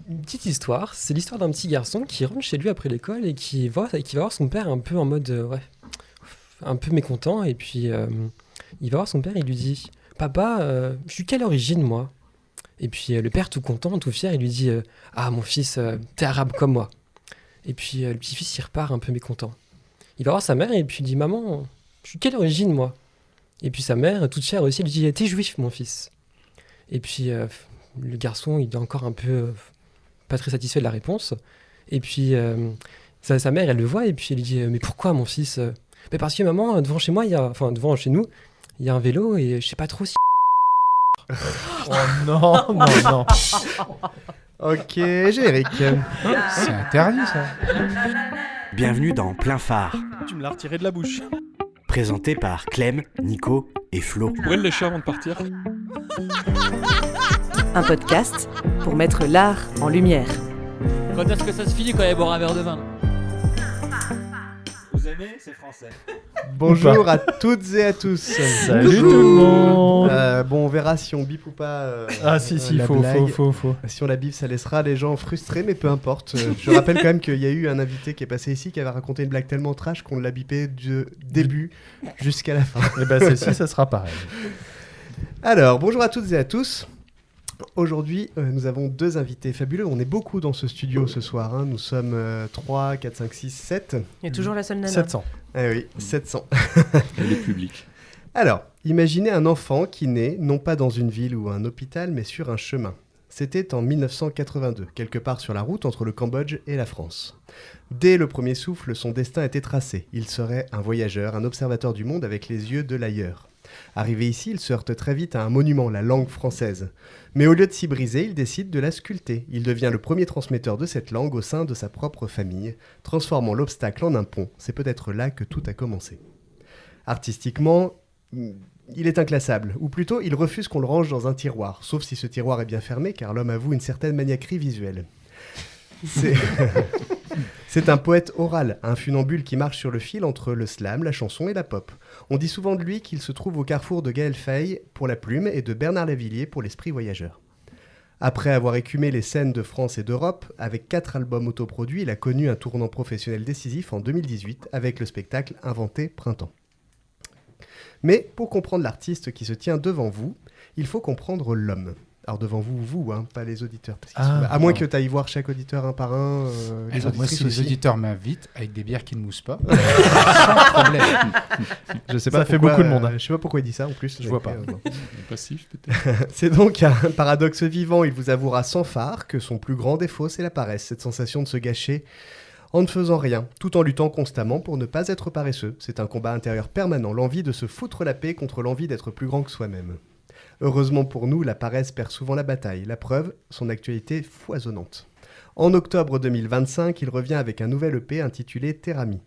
une petite histoire. C'est l'histoire d'un petit garçon qui rentre chez lui après l'école et qui va voir son père un peu en mode un peu mécontent. Et puis il va voir son père et il lui dit Papa, je suis quelle origine moi? Et puis le père tout content, tout fier, il lui dit Ah mon fils, t'es arabe comme moi. Et puis le petit-fils il repart un peu mécontent. Il va voir sa mère et puis il dit Maman, je suis quelle origine moi? Et puis sa mère, toute fière aussi, elle lui dit T'es juif mon fils. Et puis le garçon il est encore un peu pas très satisfait de la réponse. Et puis sa mère elle le voit et puis elle lui dit Mais pourquoi mon fils? Mais parce que maman, devant chez nous, il y a un vélo et je sais pas trop si... Oh non, non, non. Ok, générique. C'est interdit ça. Bienvenue dans Plein Phare, Tu me l'as retiré de la bouche. présenté par Clem, Nico et Flo. Tu pourrais le lécher avant de partir. Un podcast pour mettre l'art en lumière. Quand est-ce que ça se finit quand il boire un verre de vin? Vous aimez, c'est français. Bonjour à toutes et à tous. Salut tout le monde. Bon, on verra si on bip ou pas. Si, la faut. Si on la bip, ça laissera les gens frustrés, mais peu importe. Je rappelle quand même qu'il y a eu un invité qui est passé ici qui avait raconté une blague tellement trash qu'on l'a bipé du début jusqu'à la fin. Et ben celle-ci, ça sera pareil. Alors, bonjour à toutes et à tous. Aujourd'hui, nous avons deux invités fabuleux. On est beaucoup dans ce studio ce soir. Hein. Nous sommes 3, 4, 5, 6, 7. Il y a toujours la seule nana. 700. Ah oui, 700. Et le public. Alors, imaginez un enfant qui naît non pas dans une ville ou un hôpital, mais sur un chemin. C'était en 1982, quelque part sur la route entre le Cambodge et la France. Dès le premier souffle, son destin était tracé. Il serait un voyageur, un observateur du monde avec les yeux de l'ailleurs. Arrivé ici, il se heurte très vite à un monument, la langue française. Mais au lieu de s'y briser, il décide de la sculpter. Il devient le premier transmetteur de cette langue au sein de sa propre famille, transformant l'obstacle en un pont. C'est peut-être là que tout a commencé. Artistiquement, il est inclassable, ou plutôt il refuse qu'on le range dans un tiroir, sauf si ce tiroir est bien fermé, car l'homme avoue une certaine maniaquerie visuelle. C'est un poète oral, un funambule qui marche sur le fil entre le slam, la chanson et la pop. On dit souvent de lui qu'il se trouve au carrefour de Gaël Faye pour la plume et de Bernard Lavilliers pour l'esprit voyageur. Après avoir écumé les scènes de France et d'Europe, avec 4 albums autoproduits, il a connu un tournant professionnel décisif en 2018 avec le spectacle Inventé Printemps. Mais pour comprendre l'artiste qui se tient devant vous, il faut comprendre l'homme. Alors devant vous, hein, pas les auditeurs. Parce à moins que tu ailles voir chaque auditeur un par un. Moi, si les auditeurs m'invitent avec des bières qui ne moussent pas, sans problème. Je sais pas ça fait beaucoup de monde. Hein. Je sais pas pourquoi il dit ça en plus. Je vois pas. Passif peut-être. C'est donc un paradoxe vivant. Il vous avouera sans phare que son plus grand défaut, c'est la paresse. Cette sensation de se gâcher en ne faisant rien, tout en luttant constamment pour ne pas être paresseux. C'est un combat intérieur permanent, l'envie de se foutre la paix contre l'envie d'être plus grand que soi-même. Heureusement pour nous, la paresse perd souvent la bataille. La preuve, son actualité foisonnante. En octobre 2025, il revient avec un nouvel EP intitulé Thérami.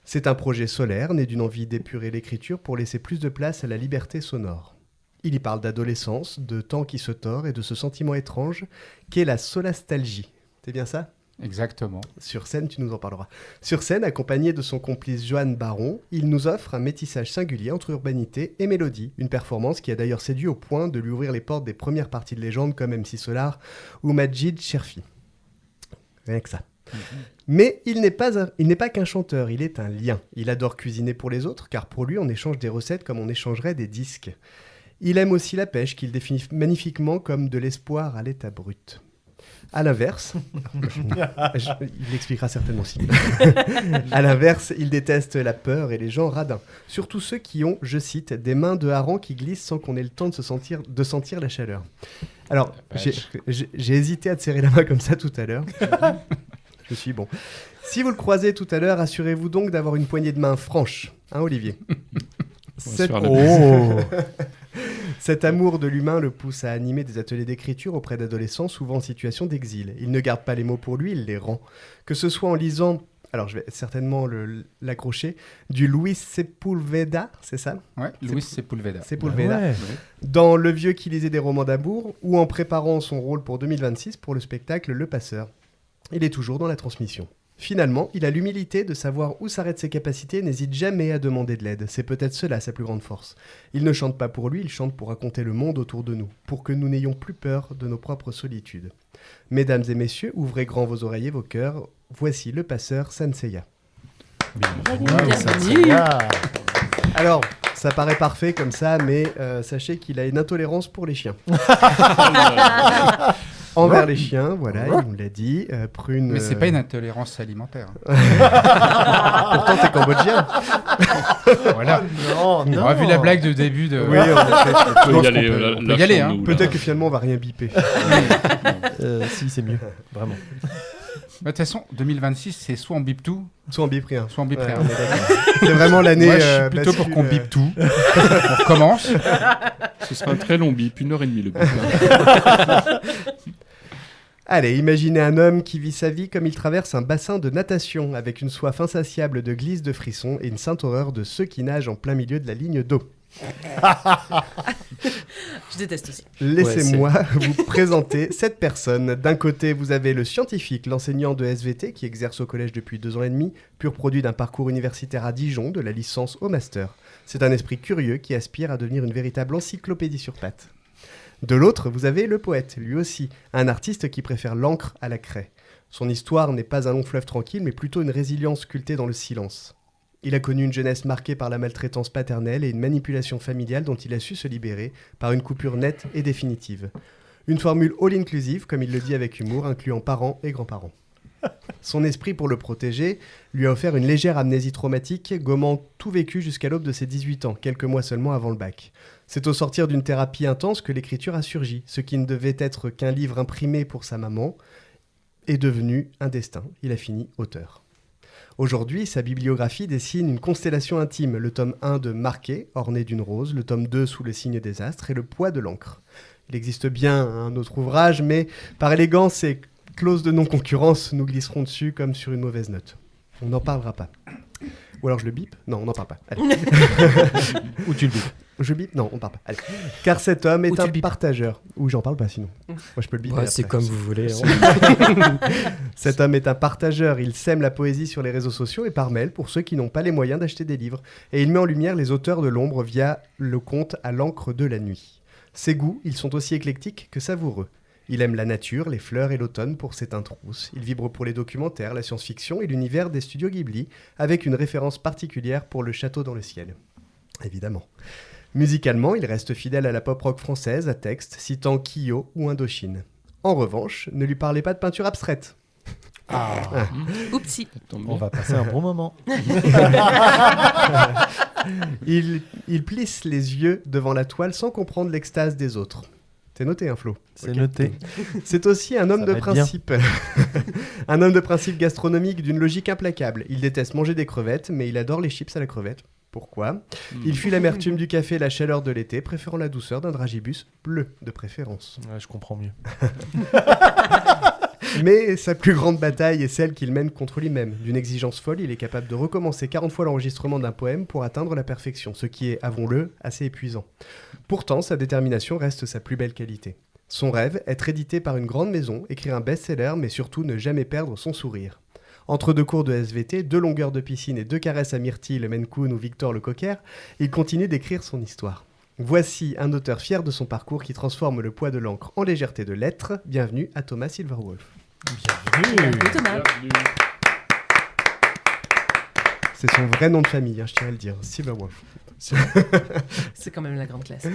C'est un projet solaire, né d'une envie d'épurer l'écriture pour laisser plus de place à la liberté sonore. Il y parle d'adolescence, de temps qui se tord et de ce sentiment étrange qu'est la solastalgie. C'est bien ça ? Exactement. Sur scène, tu nous en parleras. Sur scène, accompagné de son complice Johan Baron, il nous offre un métissage singulier entre urbanité et mélodie. Une performance qui a d'ailleurs séduit au point de lui ouvrir les portes des premières parties de légende comme MC Solar ou Majid Cherfi. Rien que ça. Mais il n'est pas qu'un chanteur, il est un lien. Il adore cuisiner pour les autres, car pour lui, on échange des recettes comme on échangerait des disques. Il aime aussi la pêche, qu'il définit magnifiquement comme de l'espoir à l'état brut. À l'inverse, il l'expliquera certainement si. À l'inverse, il déteste la peur et les gens radins. Surtout ceux qui ont, je cite, des mains de hareng qui glissent sans qu'on ait le temps de sentir la chaleur. Alors, j'ai hésité à te serrer la main comme ça tout à l'heure. Je suis bon. Si vous le croisez tout à l'heure, assurez-vous donc d'avoir une poignée de main franche. Hein, Olivier? Cet amour de l'humain le pousse à animer des ateliers d'écriture auprès d'adolescents souvent en situation d'exil. Il ne garde pas les mots pour lui, il les rend. Que ce soit en lisant, alors je vais certainement l'accrocher, du Luis Sepulveda, c'est ça? Ouais, Luis Sepulveda. Sepulveda. Ouais. Dans Le vieux qui lisait des romans d'amour ou en préparant son rôle pour 2026 pour le spectacle Le Passeur. Il est toujours dans la transmission. Finalement, il a l'humilité de savoir où s'arrêtent ses capacités et n'hésite jamais à demander de l'aide. C'est peut-être cela sa plus grande force. Il ne chante pas pour lui, il chante pour raconter le monde autour de nous, pour que nous n'ayons plus peur de nos propres solitudes. Mesdames et messieurs, ouvrez grand vos oreilles et vos cœurs. Voici le passeur Sanseiya. Bienvenue. Alors, ça paraît parfait comme ça, mais sachez qu'il a une intolérance pour les chiens. Envers les chiens, voilà, il nous l'a dit. Prune. Mais c'est pas une intolérance alimentaire. Pourtant, t'es cambodgien. Voilà. Non, On a vu la blague de début de. Oui, en effet. On peut y Je pense aller, qu'on peut- la- on peut la y aller, chambre, hein. nous, Peut-être là. que finalement, on va rien biper. Si, c'est mieux. Vraiment. De toute façon, 2026, c'est soit on bip tout, Soit on bip rien. soit on bip Ouais, rien. on est d'accord. C'est vraiment l'année. Moi, je suis plutôt pour qu'on bip tout. On recommence. Ce sera un très long bip, 1h30 le bip. Hein. Allez, imaginez un homme qui vit sa vie comme il traverse un bassin de natation, avec une soif insatiable de glisse de frissons et une sainte horreur de ceux qui nagent en plein milieu de la ligne d'eau. Je déteste aussi. Laissez-moi vous présenter cette personne. D'un côté, vous avez le scientifique, l'enseignant de SVT qui exerce au collège depuis 2 ans et demi, pur produit d'un parcours universitaire à Dijon, de la licence au master. C'est un esprit curieux qui aspire à devenir une véritable encyclopédie sur pattes. De l'autre, vous avez le poète, lui aussi, un artiste qui préfère l'encre à la craie. Son histoire n'est pas un long fleuve tranquille, mais plutôt une résilience sculptée dans le silence. Il a connu une jeunesse marquée par la maltraitance paternelle et une manipulation familiale dont il a su se libérer par une coupure nette et définitive. Une formule all-inclusive, comme il le dit avec humour, incluant parents et grands-parents. Son esprit pour le protéger lui a offert une légère amnésie traumatique, gommant tout vécu jusqu'à l'aube de ses 18 ans, quelques mois seulement avant le bac. C'est au sortir d'une thérapie intense que l'écriture a surgi. Ce qui ne devait être qu'un livre imprimé pour sa maman est devenu un destin. Il a fini auteur. Aujourd'hui, sa bibliographie dessine une constellation intime, le tome 1 de Marqué, orné d'une rose, le tome 2 sous le signe des astres et le poids de l'encre. Il existe bien un autre ouvrage, mais par élégance et clause de non-concurrence, nous glisserons dessus comme sur une mauvaise note. On n'en parlera pas. Ou alors je le bip ? Non, on n'en parle pas. Allez. Ou tu le bipes. Je bip ? Non, on parle pas. Allez. Car cet homme est un partageur. Ou j'en parle pas sinon. Moi je peux le biper. Ouais, c'est après. comme vous voulez. Hein. Cet homme est un partageur. Il sème la poésie sur les réseaux sociaux et par mail pour ceux qui n'ont pas les moyens d'acheter des livres. Et il met en lumière les auteurs de l'ombre via le conte À l'encre de la nuit. Ses goûts, ils sont aussi éclectiques que savoureux. Il aime la nature, les fleurs et l'automne pour ses teintes rousses. Il vibre pour les documentaires, la science-fiction et l'univers des studios Ghibli, avec une référence particulière pour Le Château dans le ciel. Évidemment. Musicalement, il reste fidèle à la pop rock française, à texte, citant Kyo ou Indochine. En revanche, ne lui parlez pas de peinture abstraite. Oupsie. On va passer un bon moment. Il plisse les yeux devant la toile sans comprendre l'extase des autres. C'est noté, hein, Flo ? C'est Ok. noté. C'est aussi un homme Ça de va être principe. Un homme de principe gastronomique d'une logique implacable. Il déteste manger des crevettes, mais il adore les chips à la crevette. Pourquoi ? Il fuit l'amertume du café et la chaleur de l'été, préférant la douceur d'un dragibus bleu de préférence. Ouais, je comprends mieux. Mais sa plus grande bataille est celle qu'il mène contre lui-même. D'une exigence folle, il est capable de recommencer 40 fois l'enregistrement d'un poème pour atteindre la perfection, ce qui est, avouons-le, assez épuisant. Pourtant, sa détermination reste sa plus belle qualité. Son rêve, être édité par une grande maison, écrire un best-seller, mais surtout ne jamais perdre son sourire. Entre 2 cours de SVT, 2 longueurs de piscine et 2 caresses à Myrtille, le Maine Coon ou Victor le Cocker, il continue d'écrire son histoire. Voici un auteur fier de son parcours qui transforme le poids de l'encre en légèreté de l'être. Bienvenue à Thomas Silverwolf. Bienvenue, Thomas. C'est son vrai nom de famille, hein, je tiens à le dire, Silverwolf. C'est quand même la grande classe.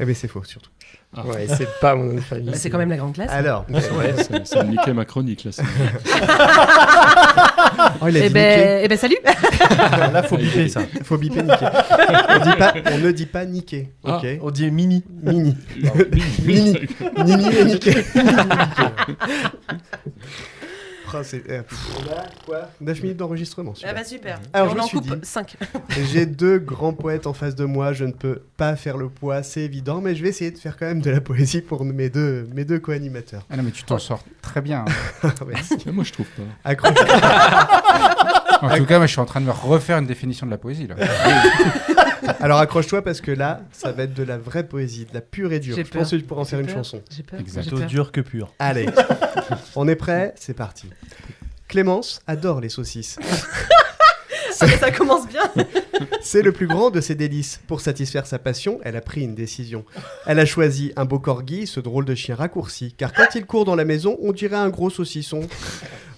Eh bien c'est faux surtout. Ah. Ouais, c'est pas mon nom de famille. Bah, c'est quand même la grande classe. Alors, Ouais, ça me niquait ma chronique, là. oh, il a Eh dit ben, salut. Là, faut biper ça. niquer. Faut biper niquer. On ne dit pas niquer, Ah. ok. On dit mini. Mini. Mini. Nini et niquer. Oh, c'est... quoi 9 minutes d'enregistrement, super. Ah bah super. Alors, on je me en suis coupe dit- 5. J'ai 2 grands poètes en face de moi, je ne peux pas faire le poids, c'est évident, mais je vais essayer de faire quand même de la poésie pour mes deux co-animateurs. Ah non, mais tu t'en sors très bien. Hein. Merci. Ah, moi, je trouve pas. Accroche- En tout cas, moi, je suis en train de me refaire une définition de la poésie, là. Alors accroche-toi parce que là, ça va être de la vraie poésie, de la pure et dure. J'ai Je pense que tu pourras en J'ai faire une peur. chanson. J'ai peur. Exact. j'ai Plutôt peur. dur que pur. Allez, on est prêt ? C'est parti. Clémence adore les saucisses. Ah, mais ça commence bien. C'est le plus grand de ses délices. Pour satisfaire sa passion, elle a pris une décision. Elle a choisi un beau corgi, ce drôle de chien raccourci, car quand il court dans la maison, on dirait un gros saucisson.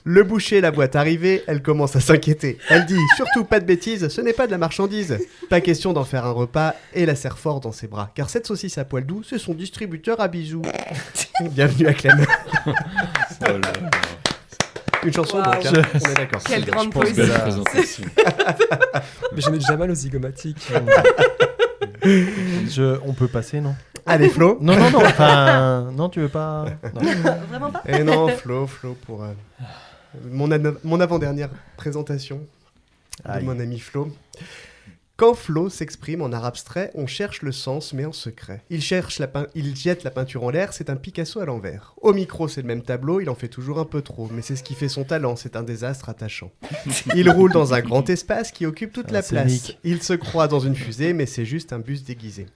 Le boucher la voit arriver, elle commence à s'inquiéter. Elle dit « Surtout pas de bêtises, ce n'est pas de la marchandise !» Pas question d'en faire un repas et la serre fort dans ses bras, car cette saucisse à poil doux, c'est son distributeur à bisous. Bienvenue à Clem. Une chanson, Waouh. donc, hein, on est d'accord. Quelle grande Je pense poésie. belle présentation. Mais j'en ai déjà mal aux zygomatiques. On peut passer, non? Allez, Flo. Non, non, non. Enfin, non, tu veux pas. Non. Vraiment pas. Et non, Flo, pour mon avant-dernière présentation de Aïe. mon ami Flo. Quand Flo s'exprime en art abstrait, on cherche le sens, mais en secret. Il jette la peinture en l'air, c'est un Picasso à l'envers. Au micro, c'est le même tableau, il en fait toujours un peu trop, mais c'est ce qui fait son talent, c'est un désastre attachant. Il roule dans un grand espace qui occupe toute la c'est place. Nick. Il se croit dans une fusée, mais c'est juste un bus déguisé.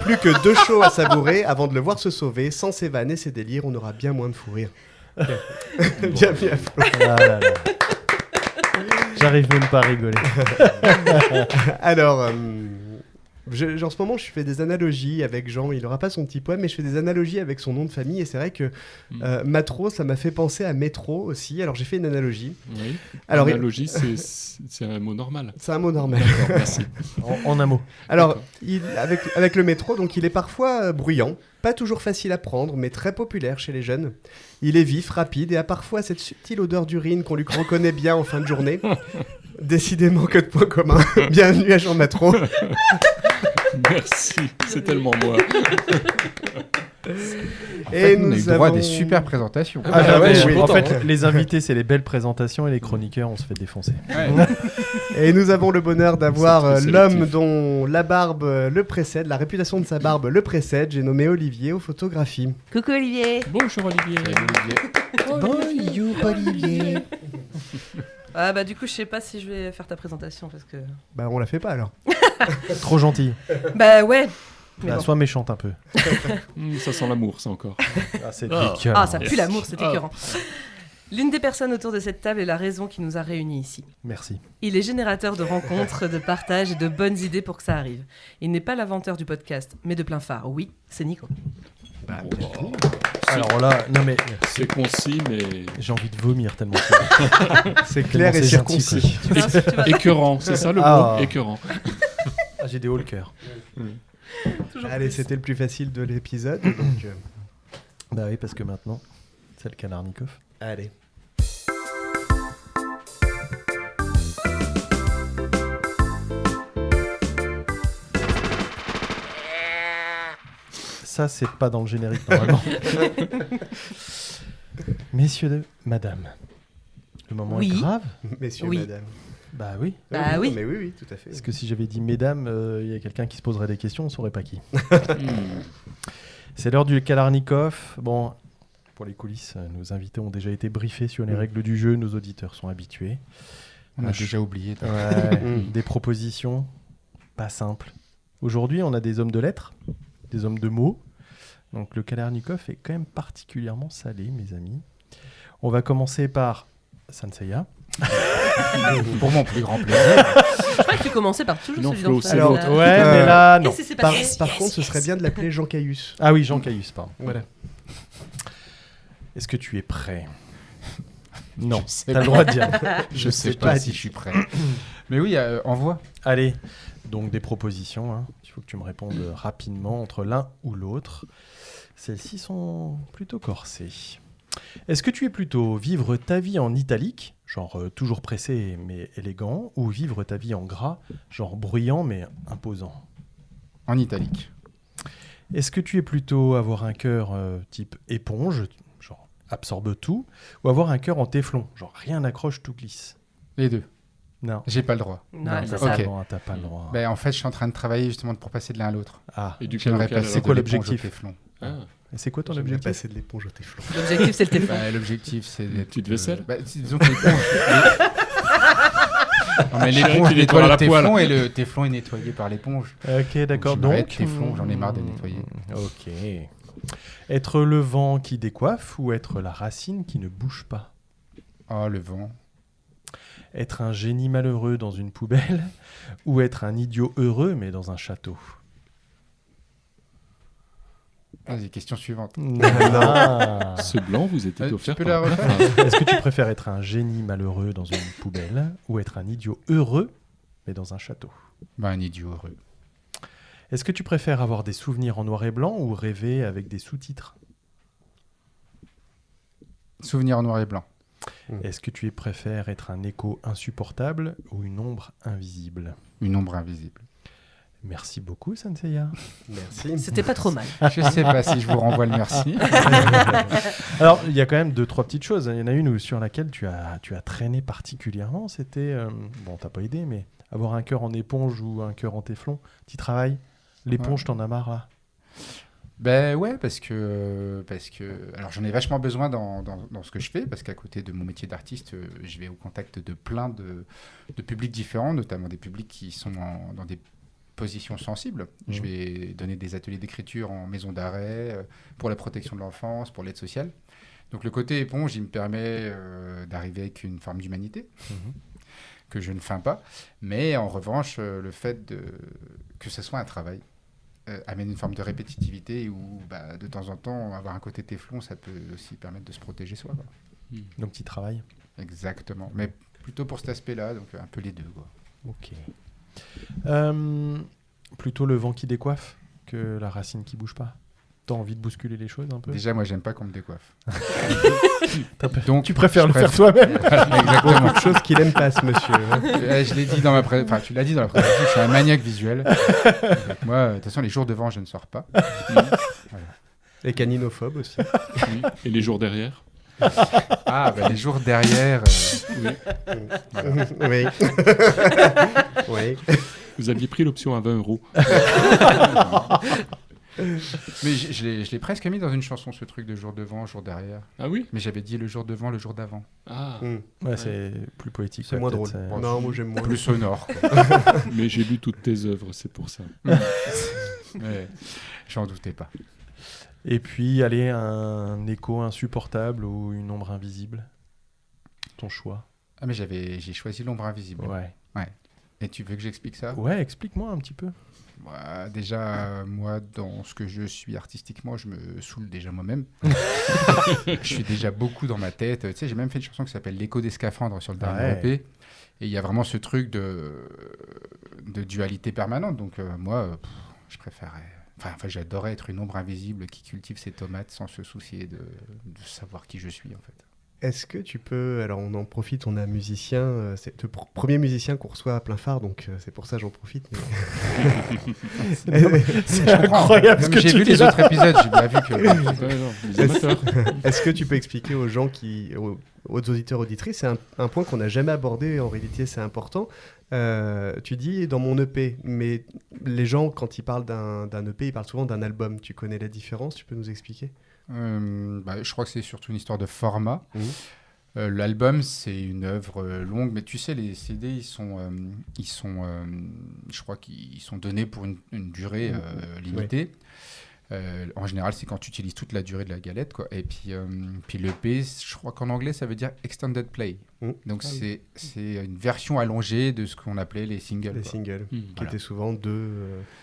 Plus que 2 shows à savourer avant de le voir se sauver. Sans ses vannes et ses délires, on aura bien moins de fou rire. Bienvenue à Flo. Ah là là. J'arrive même pas à rigoler. Alors, en ce moment, je fais des analogies avec Jean. Il n'aura pas son petit poème, mais je fais des analogies avec son nom de famille. Et c'est vrai que Matro, ça m'a fait penser à métro aussi. Alors, j'ai fait une analogie. Oui. Alors, Analogie, c'est un mot normal. c'est un mot normal. D'accord, merci. En un mot. Alors, avec le métro, donc, il est parfois bruyant, pas toujours facile à prendre, mais très populaire chez les jeunes. Il est vif, rapide et a parfois cette subtile odeur d'urine qu'on lui reconnaît bien en fin de journée. Décidément que de points communs. Bienvenue à Jean Matro. Merci, c'est tellement moi. En fait, on a eu droit à des super présentations. Ah, bah ouais, ouais, je suis en content, fait, hein. les invités, c'est les belles présentations et les chroniqueurs, on se fait défoncer. Et nous avons le bonheur d'avoir C'est très l'homme sélectif. dont la barbe le précède, la réputation de sa barbe le précède. J'ai nommé Olivier aux photographies. Coucou Olivier. Bonjour Olivier. Bonjour Olivier. Ah bah du coup je sais pas si je vais faire ta présentation parce que. Bah on la fait pas alors. Trop gentil. Bah ouais. Mais Bah, bon. sois méchante un peu. Ça sent l'amour, ça encore. Ah, c'est Ah. écœurant. Ah ça pue l'amour, c'est écœurant. L'une des personnes autour de cette table est la raison qui nous a réunis ici. Merci. Il est générateur de rencontres, de partages et de bonnes idées pour que ça arrive. Il n'est pas l'inventeur du podcast, mais de plein phare. Oui, c'est Nico. Wow. Alors là, non mais C'est concis, mais j'ai envie de vomir tellement C'est clair tellement et c'est gentil, circoncis. Tu vas écœurant, c'est ça le Ah. mot Écœurant. Ah, j'ai des hauts le cœur. toujours Allez, plus. c'était le plus facile de l'épisode. Donc, Bah oui, parce que maintenant, c'est le Kalarnikov. allez. Ça, c'est pas dans le générique normalement. Messieurs, madame, le moment Oui. est grave. Messieurs, Oui. madame. Bah oui. Bah oui. Mais oui, tout à fait. Parce que si j'avais dit mesdames, il y a quelqu'un qui se poserait des questions, on saurait pas qui. C'est l'heure du Kalarnikov. Bon, pour les coulisses, nos invités ont déjà été briefés sur les règles du jeu. Nos auditeurs sont habitués. On a déjà oublié. Ouais, des propositions pas simples. Aujourd'hui, on a des hommes de lettres, des hommes de mots. Donc le Kalarnikov est quand même particulièrement salé, mes amis. On va commencer par Sanseiya. Pour mon plus grand plaisir. Je crois que tu commençais par toujours Non, celui Flo, d'en c'est face, l'autre. là. Ouais, mais là, non. Qu'est-ce qui s'est Par, passé par contre, ce serait bien de l'appeler Jean Caïus. Ah oui, Jean Caïus, pardon. Voilà. Est-ce que tu es prêt? Non, sais t'as le pas. droit de dire. Je sais pas si je suis prêt. Mais oui, envoie. Allez, donc des propositions. Hein. Il faut que tu me répondes rapidement entre l'un ou l'autre. Celles-ci sont plutôt corsées. Est-ce que tu es plutôt vivre ta vie en italique, genre toujours pressé mais élégant, ou vivre ta vie en gras, genre bruyant mais imposant? En italique. Est-ce que tu es plutôt avoir un cœur type éponge, genre absorbe tout, ou avoir un cœur en téflon, genre rien n'accroche, tout glisse? Les deux. Non. J'ai pas le droit. Ouais, Non, c'est t'as ça. pas le droit, t'as pas le droit. Ben, en fait, je suis en train de travailler justement pour passer de l'un à l'autre. Ah, Et du coup, J'aimerais lequel, passer alors quoi de l'éponge l'objectif au téflon. Ah. et c'est quoi ton J'aimerais objectif? passer de l'éponge au téflon. L'objectif c'est le téléphone. Bah, l'objectif, c'est d'être... Petite vaisselle Bah, disons que l'éponge... Non, mais Je dirais l'éponge qu'il est nettoie dans le la poêle. téflon et le téflon est nettoyé par l'éponge. Ok, d'accord. Donc, je m'arrête, Donc, téflon, j'en ai marre de nettoyer. Ok. Être le vent qui décoiffe ou être la racine qui ne bouge pas? Oh, le vent. Être un génie malheureux dans une poubelle ou être un idiot heureux mais dans un château? Vas-y, question suivante. Ah. Ce blanc vous était Tu offert peux par... la refaire? Est-ce que tu préfères être un génie malheureux dans une poubelle ou être un idiot heureux mais dans un château? Bah, un idiot heureux. Est-ce que tu préfères avoir des souvenirs en noir et blanc ou rêver avec des sous-titres? Souvenir en noir et blanc. Est-ce que tu préfères être un écho insupportable ou une ombre invisible? Une ombre invisible. Merci beaucoup, Senseiya. Merci. C'était pas trop mal. Je sais pas si je vous renvoie le merci. Alors, il y a quand même 2-3 petites choses. Il y en a une sur laquelle tu as traîné particulièrement. C'était, bon, t'as pas aidé, mais avoir un cœur en éponge ou un cœur en téflon. Tu travailles. L'éponge, t'en as marre, là? Ben ouais, parce que alors j'en ai vachement besoin dans ce que je fais, parce qu'à côté de mon métier d'artiste, je vais au contact de plein de publics différents, notamment des publics qui sont dans des positions sensibles. Je vais donner des ateliers d'écriture en maison d'arrêt, pour la protection de l'enfance, pour l'aide sociale. Donc le côté éponge, il me permet d'arriver avec une forme d'humanité que je ne feins pas. Mais en revanche, le fait que ce soit un travail amène une forme de répétitivité où de temps en temps, avoir un côté téflon, ça peut aussi permettre de se protéger soi, quoi. Donc, tu travailles. Exactement. Mais plutôt pour cet aspect-là, donc un peu les deux, quoi. Ok. Plutôt le vent qui décoiffe que la racine qui bouge pas. T'as envie de bousculer les choses un peu? Déjà, moi, j'aime pas qu'on me décoiffe. Donc, tu préfères le faire toi-même? Exactement. Beaucoup de choses qu'il aime pas, ce monsieur. Je l'ai dit dans ma enfin, tu l'as dit dans la présentation, je suis un maniaque visuel. Donc moi, de toute façon, les jours de vent, je ne sors pas. Voilà. Et caninophobe aussi. Oui. Et les jours derrière? Ah, les jours derrière. Oui. Oui. Vous aviez pris l'option à 20 €. Mais je l'ai presque mis dans une chanson, ce truc de jour de vent, jour derrière. Ah oui? Mais j'avais dit le jour de vent, le jour d'avant. Ah. Ouais, c'est plus poétique. C'est moins drôle. Bon, Non, moi j'aime moins. Plus sonore, quoi. Mais j'ai lu toutes tes œuvres, c'est pour ça. Ouais, j'en doutais pas. Et puis, allez, un écho insupportable ou une ombre invisible? Ton choix. Ah, mais j'ai choisi l'ombre invisible. Ouais. Et tu veux que j'explique ça? Ouais, explique-moi un petit peu. Déjà, moi, dans ce que je suis artistiquement, je me saoule déjà moi-même. Je suis déjà beaucoup dans ma tête. Tu sais, j'ai même fait une chanson qui s'appelle L'écho des scaphandres sur le dernier EP. Et il y a vraiment ce truc de dualité permanente. Donc, moi, je préférais... Enfin, j'adorais être une ombre invisible qui cultive ses tomates sans se soucier de savoir qui je suis, en fait. Est-ce que tu peux, alors on en profite, on a un musicien, c'est le premier musicien qu'on reçoit à plein phare, donc c'est pour ça j'en profite. Mais... C'est incroyable ce que j'ai vu les autres épisodes, j'ai bien vu que... Les amateurs. Est-ce que tu peux expliquer aux gens aux auditeurs, auditrices, c'est un point qu'on n'a jamais abordé, en réalité c'est important. Tu dis dans mon EP, mais les gens quand ils parlent d'un EP, ils parlent souvent d'un album. Tu connais la différence? Tu peux nous expliquer? Je crois que c'est surtout une histoire de format. L'album, c'est une œuvre longue, mais tu sais, les CD, ils sont je crois qu'ils sont donnés pour une durée limitée. En général, c'est quand tu utilises toute la durée de la galette, quoi. Et puis l'EP, je crois qu'en anglais, ça veut dire Extended Play. Donc c'est une version allongée de ce qu'on appelait les singles. Les singles, qui étaient souvent deux.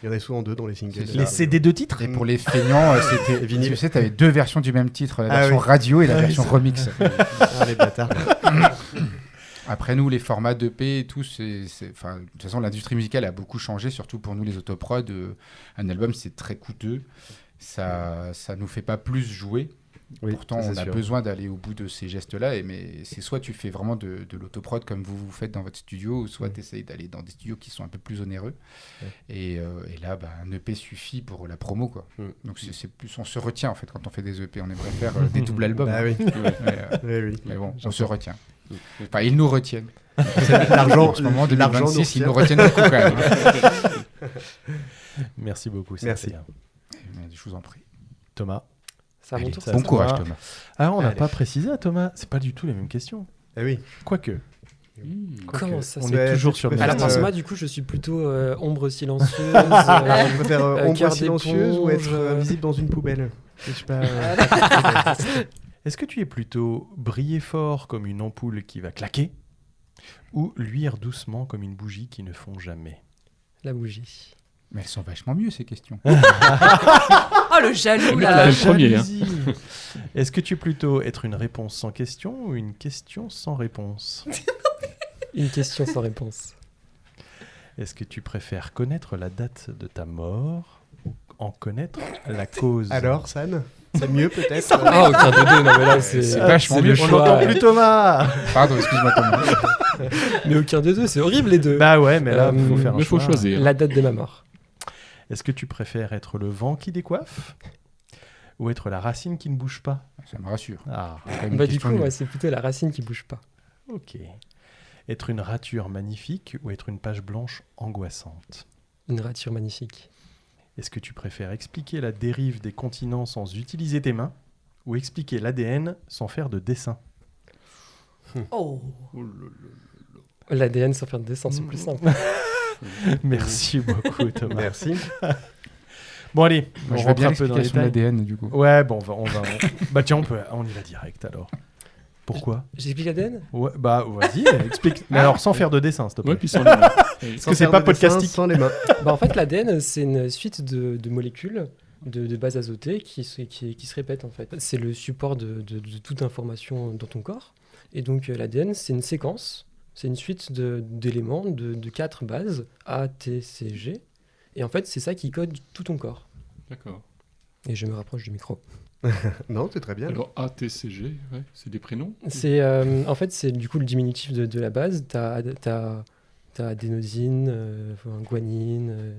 Il y en avait souvent deux dans les singles. Les CD de titres. Et pour les feignants, c'était vinyle. Tu sais, tu avais deux versions du même titre, la version radio et la version remix. Les bâtards. Après nous, les formats d'EP et tout, de toute façon, l'industrie musicale a beaucoup changé, surtout pour nous les autoprods. Un album, c'est très coûteux. Ça nous fait pas plus jouer. Oui, pourtant, on a besoin d'aller au bout de ces gestes-là. Mais c'est soit tu fais vraiment de l'autoprod comme vous faites dans votre studio, ou soit tu essayes d'aller dans des studios qui sont un peu plus onéreux. Et là, un EP suffit pour la promo, quoi. Donc c'est plus, on se retient en fait quand on fait des EP. On aimerait faire des doubles albums. Mais bon, on se retient. Enfin, ils nous retiennent. L'argent, en ce moment, 2026, ils nous retiennent beaucoup quand même. Merci beaucoup. Merci. Je vous en prie. Thomas. C'est à mon tour. Bon courage, Thomas. Ah, on n'a pas précisé à Thomas. C'est pas du tout les mêmes questions. Eh oui. Quoique. Comment ça On se est toujours sur. Alors parce que moi, du coup, je suis plutôt ombre silencieuse. Je préfère ombre cœur silencieuse ou d'éponge, être invisible dans une poubelle. Je sais pas. Est-ce que tu es plutôt briller fort comme une ampoule qui va claquer ou luire doucement comme une bougie qui ne fond jamais? La bougie. Mais elles sont vachement mieux, ces questions. Oh, le jaloux, La là. premier, hein. jalousie. Est-ce que tu es plutôt être une réponse sans question ou une question sans réponse? Une question sans réponse. Est-ce que tu préfères connaître la date de ta mort ou en connaître la cause? Alors, San, c'est mieux peut-être Ah, aucun des deux. Non, mais là, c'est vachement c'est mieux. le On choix. n'entend plus Thomas. Pardon, excuse-moi, Thomas. Mais aucun des deux, c'est horrible les deux. Bah ouais, mais là, faut faire un Mais faut choix. choisir. La date de ma mort. Est-ce que tu préfères être le vent qui décoiffe ou être la racine qui ne bouge pas? Ça me rassure. Ah, C'est pas une Bah, du question coup, nulle. ouais, c'est plutôt la racine qui bouge pas. ok. Être une rature magnifique ou être une page blanche angoissante? Une rature magnifique. Est-ce que tu préfères expliquer la dérive des continents sans utiliser tes mains ou expliquer l'ADN sans faire de dessin? Oh. L'ADN sans faire de dessin, c'est plus simple. Merci beaucoup, Thomas. Merci. Bon, allez, Moi, on je veux rentre bien un peu dans les l'explication de détails. l'ADN, du coup. Ouais, bon, bah tiens, on y va direct alors. Pourquoi? J'explique l'ADN? Ouais, bah vas-y, explique. Mais alors sans faire de dessin, s'il te plaît. Ouais, puis sans les mains. Parce que c'est pas podcastique. Sans les mains. Bah, en fait, l'ADN, c'est une suite de molécules, de bases azotées qui se répètent en fait. C'est le support de toute information dans ton corps. Et donc, l'ADN, c'est une séquence, c'est une suite d'éléments, de 4 bases, A, T, C, G. Et en fait, c'est ça qui code tout ton corps. D'accord. Et je me rapproche du micro. Non, c'est très bien. Alors ATCG, ouais, c'est des prénoms. C'est, en fait, c'est du coup le diminutif de la base. T'as adénosine, guanine,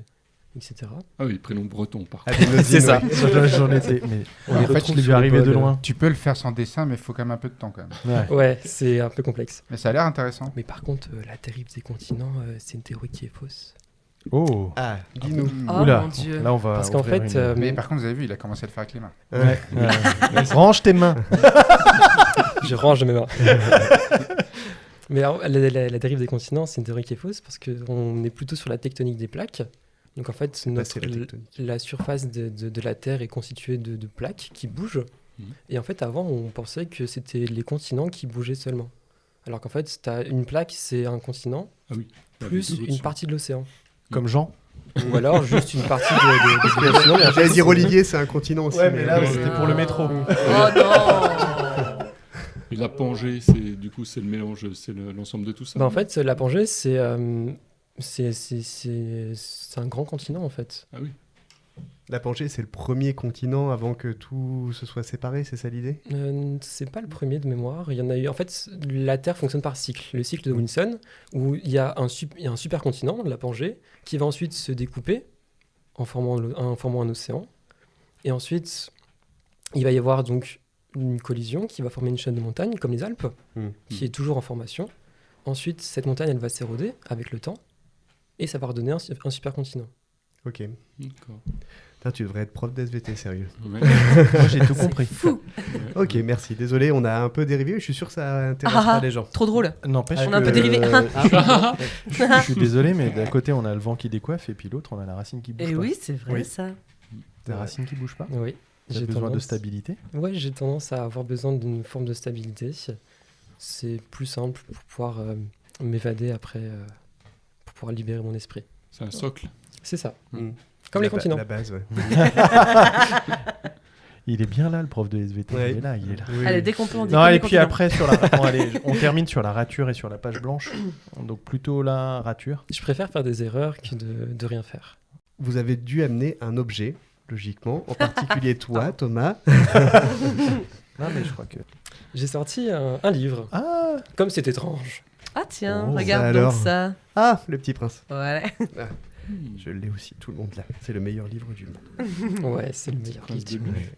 etc. Ah oui, prénom breton par contre. Adénosine, C'est ça, ouais. j'en étais. Mais On les en fait, retrouve je l'ai sur vu les arriver de pods. loin. Tu peux le faire sans dessin, mais il faut quand même un peu de temps, quand même. Ouais. Ouais, c'est un peu complexe. Mais ça a l'air intéressant. Mais par contre, la dérive des continents, c'est une théorie qui est fausse. Oh. Ah, dis-nous. Oh Oula. mon Dieu. Là, on va. Parce qu'en ouvrir fait, une- Mais par contre, vous avez vu, il a commencé à le faire avec les mains. Ouais. Range tes mains. je range mes mains. Mais alors, la dérive des continents, c'est une théorie qui est fausse parce qu'on est plutôt sur la tectonique des plaques. Donc en fait, c'est la tectonique. la surface de la Terre est constituée de plaques qui bougent. Mhm. Et en fait, avant, on pensait que c'était les continents qui bougeaient seulement. Alors qu'en fait, une plaque, c'est un continent, Ah oui. plus Avec les une autres partie de l'océan. Comme Jean. Ou alors juste une partie de l'océan. mais en fait, J'allais dire Olivier, c'est un continent aussi. Ouais, mais là, ouais, c'était ouais. pour le métro. Oh non. Et la Pangée, c'est le mélange, c'est l'ensemble de tout ça. Bah, en fait, la Pangée, c'est un grand continent en fait. Ah oui. La Pangée, c'est le premier continent avant que tout se soit séparé, c'est ça l'idée? C'est pas le premier de mémoire. Il y en a eu. En fait, la Terre fonctionne par cycle. Le cycle de Wilson, où il y a un supercontinent, la Pangée, qui va ensuite se découper en formant un océan. Et ensuite, il va y avoir donc une collision qui va former une chaîne de montagnes, comme les Alpes, qui est toujours en formation. Ensuite, cette montagne, elle va s'éroder avec le temps, et ça va redonner un supercontinent. Ok. D'accord. Putain, tu devrais être prof d'SVT, sérieux. Ouais. Moi, j'ai tout compris. Ok, merci. Désolé, on a un peu dérivé. Je suis sûr que ça intéressera les gens. Trop drôle. N'empêche On a un que- peu dérivé. je suis désolé, mais d'un côté, on a le vent qui décoiffe et puis l'autre, on a la racine qui bouge Et pas. oui, c'est vrai Oui. ça. La racine qui bouge pas. Oui. J'ai J'ai besoin de tendance- stabilité. Ouais, j'ai tendance à avoir besoin d'une forme de stabilité. C'est plus simple pour pouvoir m'évader après, pour pouvoir libérer mon esprit. C'est un socle. C'est ça. Mm. Comme les continents. La base, ouais. Il est bien là, le prof de SVT. Ouais. Il est là, il est là. Oui, Allez, oui. dès qu'on peut, on dit Non, comme et les puis continents. après, bon, allez, on termine sur la rature et sur la page blanche. Donc plutôt la rature. Je préfère faire des erreurs que de rien faire. Vous avez dû amener un objet, logiquement, en particulier toi, Thomas. Non, mais je crois que. J'ai sorti un livre. Ah, Comme c'est étrange. Ah tiens, Oh, regarde alors. donc ça. Ah, le petit prince. Voilà. Je l'ai aussi, tout le monde l'a. C'est le meilleur livre du monde. Ouais, c'est le meilleur Prince livre. de Luc.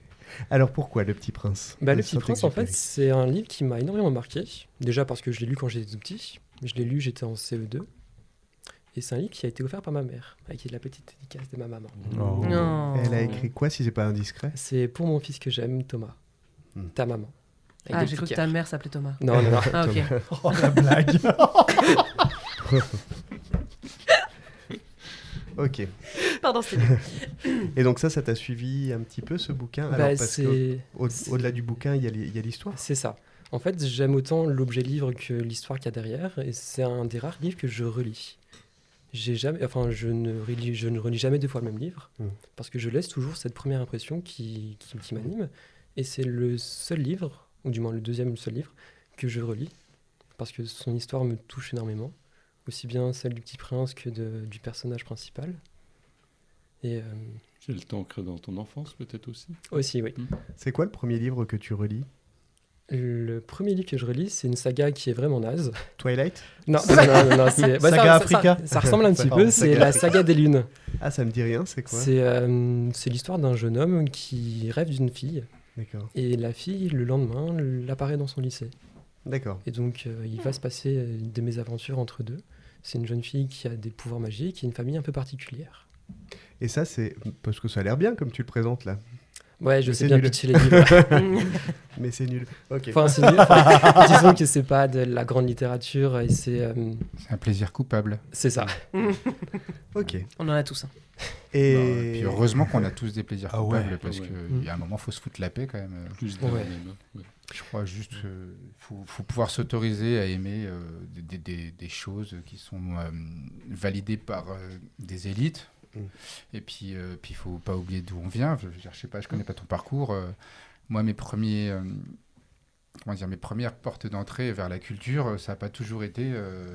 Alors pourquoi le petit prince Bah, de le Petit Prince, en fait, Saint-Exupéry c'est un livre qui m'a énormément marqué. Déjà parce que je l'ai lu quand j'étais tout petit. Je l'ai lu, j'étais en CE2. Et c'est un livre qui a été offert par ma mère, avec la petite dédicace de ma maman. Oh. Non. Elle a écrit quoi si c'est pas indiscret? C'est pour mon fils que j'aime, Thomas. Hmm. Ta maman. Avec Ah, des j'ai cru petits que ta cœurs. mère s'appelait Thomas. Non, non, non. Ah, ok. Oh, la blague. Ok. Pardon, c'était Et donc ça t'a suivi un petit peu ce bouquin? Bah, Alors, parce c'est au-delà du bouquin, il y a l'histoire. c'est ça. En fait, j'aime autant l'objet livre que l'histoire qu'il y a derrière, et c'est un des rares livres que je relis. Je ne relis jamais deux fois le même livre, parce que je laisse toujours cette première impression qui m'anime, et c'est le seul livre, ou du moins le deuxième seul livre, que je relis, parce que son histoire me touche énormément, aussi bien celle du Petit Prince que du personnage principal. Et C'est le temps ancré dans ton enfance, peut-être aussi. aussi, oui. C'est quoi le premier livre que tu relis? Le premier livre que je relis, c'est une saga qui est vraiment naze. Twilight? Non, non, c'est... Saga Africa. Ça ressemble un petit Pardon, peu, c'est Saga la Africa. saga des lunes. Ah, ça me dit rien, c'est quoi? C'est l'histoire d'un jeune homme qui rêve d'une fille, D'accord. et la fille, le lendemain, l'apparaît dans son lycée. D'accord. Et donc, il va se passer des mésaventures entre deux. C'est une jeune fille qui a des pouvoirs magiques et une famille un peu particulière. Et ça, c'est parce que ça a l'air bien comme tu le présentes là. Ouais, je Mais sais c'est bien nul. pitcher les livres. Mais c'est nul. Ok. Enfin, c'est nul. Enfin, disons que c'est pas de la grande littérature, et c'est un plaisir coupable. c'est ça. Ok. On en a tous. Et Puis heureusement qu'on a tous des plaisirs Ah ouais, coupables, parce ouais. qu'il y a un moment, il faut se foutre la paix quand même. Plus Ouais. même. Ouais. Je crois juste qu'il faut pouvoir s'autoriser à aimer des choses qui sont validées par des élites. Et puis, il faut pas oublier d'où on vient. Je sais pas, je connais pas ton parcours. Moi, mes premières portes d'entrée vers la culture, ça n'a pas toujours été.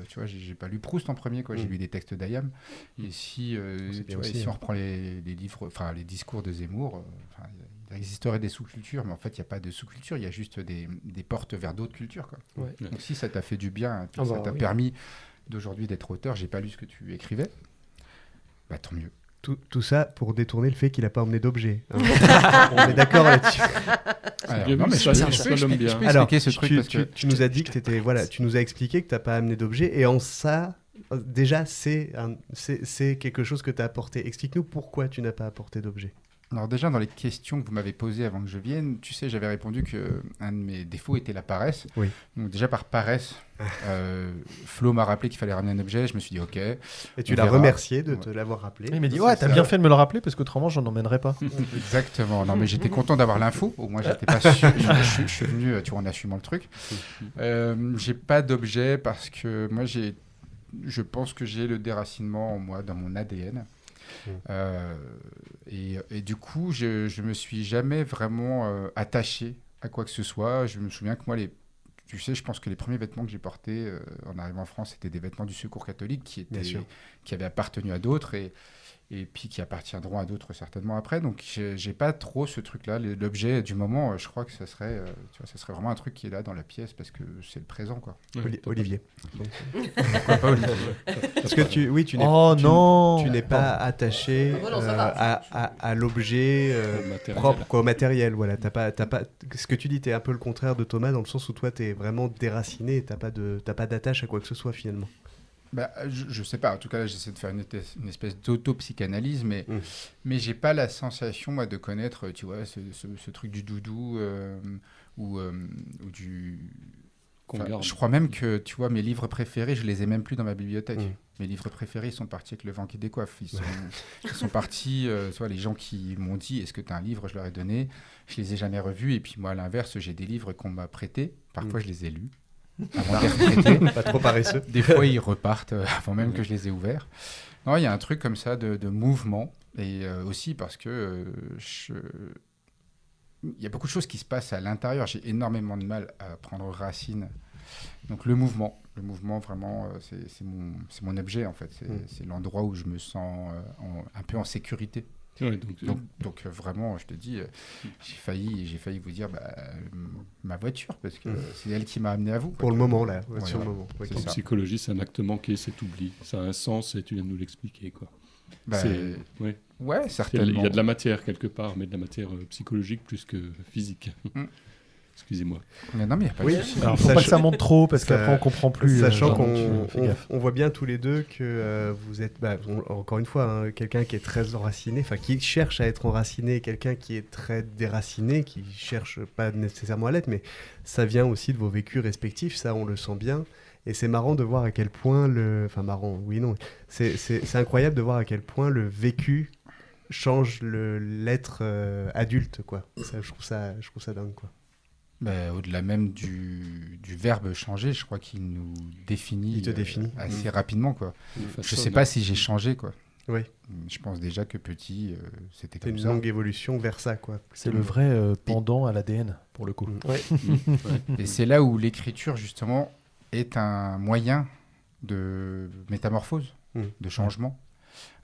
Tu vois, j'ai pas lu Proust en premier, quoi. J'ai lu des textes d'Ayam. Et si, C'est tu bien vois, aussi, si hein. on reprend les livres, enfin les discours de Zemmour, il existerait des sous-cultures, mais en fait, il n'y a pas de sous-culture. Il y a juste des portes vers d'autres cultures, quoi. Ouais. Donc si ça t'a fait du bien, puis Ah ça bah t'a oui. permis d'aujourd'hui d'être auteur, j'ai pas lu ce que tu écrivais, bah tant mieux. tout ça pour détourner le fait qu'il n'a pas emmené d'objet. Hein. On est d'accord là-dessus. Alors, bien non, vu, mais ça, je ça, peux ça l'homme expliquer- bien. je peux Alors, expliquer ce truc parce que tu nous as dit que t'étais, voilà, tu nous as expliqué que tu n'as pas amené d'objet, et en ça, déjà, c'est quelque chose que tu as apporté. Explique-nous pourquoi tu n'as pas apporté d'objet. Alors déjà, dans les questions que vous m'avez posées avant que je vienne, tu sais, j'avais répondu qu'un de mes défauts était la paresse. Oui. Donc déjà, par paresse, Flo m'a rappelé qu'il fallait ramener un objet. Je me suis dit, OK. Et tu On l'as verra. remercié de te l'avoir rappelé. Il m'a dit C'est ouais, t'as ça. bien fait de me le rappeler parce qu'autrement j'en emmènerais pas. Exactement. Non, mais j'étais content d'avoir l'info. Au moins, j'étais pas sûr. Je suis venu, tu vois, en assumant le truc. J'ai pas d'objet parce que moi, je pense que j'ai le déracinement en moi, dans mon ADN. Et du coup, je me suis jamais vraiment attaché à quoi que ce soit. Je me souviens que moi, tu sais, je pense que les premiers vêtements que j'ai portés en arrivant en France, c'était des vêtements du Secours catholique qui avaient appartenu à d'autres et puis qui appartiendront à d'autres certainement après. Donc, j'ai pas trop ce truc-là. L'objet du moment, je crois que ça serait vraiment un truc qui est là dans la pièce parce que c'est le présent, quoi. Olivier. Pourquoi pas, Olivier ? Parce que tu n'es, Oh non. tu n'es pas attaché Ah bon, non, ça va. à l'objet Au matériel. propre, quoi, au matériel. Voilà, t'as pas, ce que tu dis, t'es un peu le contraire de Thomas dans le sens où toi, t'es vraiment déraciné et t'as pas d'attache à quoi que ce soit finalement. Bah, je sais pas, en tout cas là j'essaie de faire une espèce d'auto-psychanalyse, mais j'ai pas la sensation moi, de connaître, tu vois, ce truc du doudou ou du... Qu'on Enfin, garde. je crois même que, tu vois, mes livres préférés, je les ai même plus dans ma bibliothèque. Mes livres préférés, ils sont partis avec le vent qui décoiffe. Ils sont partis, tu vois, les gens qui m'ont dit, est-ce que tu as un livre ? Je leur ai donné. Je les ai jamais revus. Et puis moi, à l'inverse, j'ai des livres qu'on m'a prêtés. Parfois, je les ai lus. Avant de les reprêter. Pas trop paresseux. Des fois, ils repartent avant même que je les ai ouverts. Non, il y a un truc comme ça de mouvement. Et aussi parce que il y a beaucoup de choses qui se passent à l'intérieur. J'ai énormément de mal à prendre racine. Donc le mouvement vraiment, c'est mon objet en fait. C'est l'endroit où je me sens un peu en sécurité. Ouais, Donc vraiment, je te dis, j'ai failli vous dire ma voiture parce que c'est elle qui m'a amené à vous. Pour le moment, là. Ouais, sur le ouais. moment. Ok. C'est en ça. psychologie, c'est un acte manqué, c'est oubli. Ça a un sens et tu viens de nous l'expliquer, quoi. Bah, Ouais. ouais, Il certainement. y a de la matière quelque part, mais de la matière psychologique plus que physique. Excusez-moi. Mais non, mais il n'y a pas Oui. de souci. Alors faut pas que ça monte trop parce qu'après on comprend plus. Sachant Jean, fais qu'on gaffe. on voit bien tous les deux que vous êtes, encore une fois, hein, quelqu'un qui est très enraciné, enfin qui cherche à être enraciné, et quelqu'un qui est très déraciné, qui cherche pas nécessairement à l'être, mais ça vient aussi de vos vécus respectifs, ça on le sent bien. Et c'est marrant de voir à quel point enfin marrant, oui non, c'est incroyable de voir à quel point le vécu change l'être adulte, quoi. Ça, je trouve ça dingue, quoi. Au-delà même du verbe changer, je crois qu'il nous définit, Il te définit. assez rapidement, quoi. De Je façon sais pas si j'ai changé, quoi. Oui. Je pense déjà que petit, c'était C'est comme une ça. longue évolution vers ça, quoi. C'est le vrai pendant à l'ADN, pour le coup. Ouais. Et c'est là où l'écriture, justement, est un moyen de métamorphose, de changement,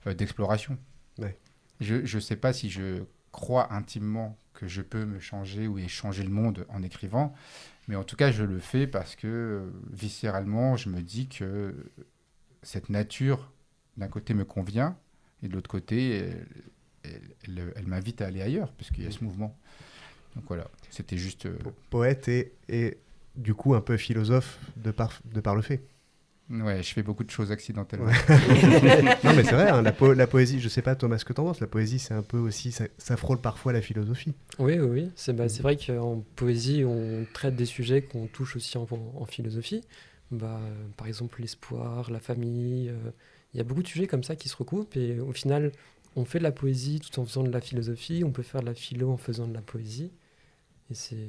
d'exploration. Ouais. Je ne sais pas si je crois intimement que je peux me changer ou changer le monde en écrivant, mais en tout cas, je le fais parce que, viscéralement, je me dis que cette nature, d'un côté, me convient, et de l'autre côté, elle m'invite à aller ailleurs, parce qu'il y a ce mouvement. Donc voilà, c'était juste... Poète et du coup un peu philosophe de par le fait. Ouais, je fais beaucoup de choses accidentellement. Non mais c'est vrai, hein, la poésie, je sais pas Thomas ce que t'en penses, la poésie c'est un peu aussi, ça frôle parfois la philosophie. Oui. C'est vrai qu'en poésie, on traite des sujets qu'on touche aussi en philosophie. Par exemple, l'espoir, la famille. Il y a beaucoup de sujets comme ça qui se recoupent. Et au final, on fait de la poésie tout en faisant de la philosophie. On peut faire de la philo en faisant de la poésie. Et c'est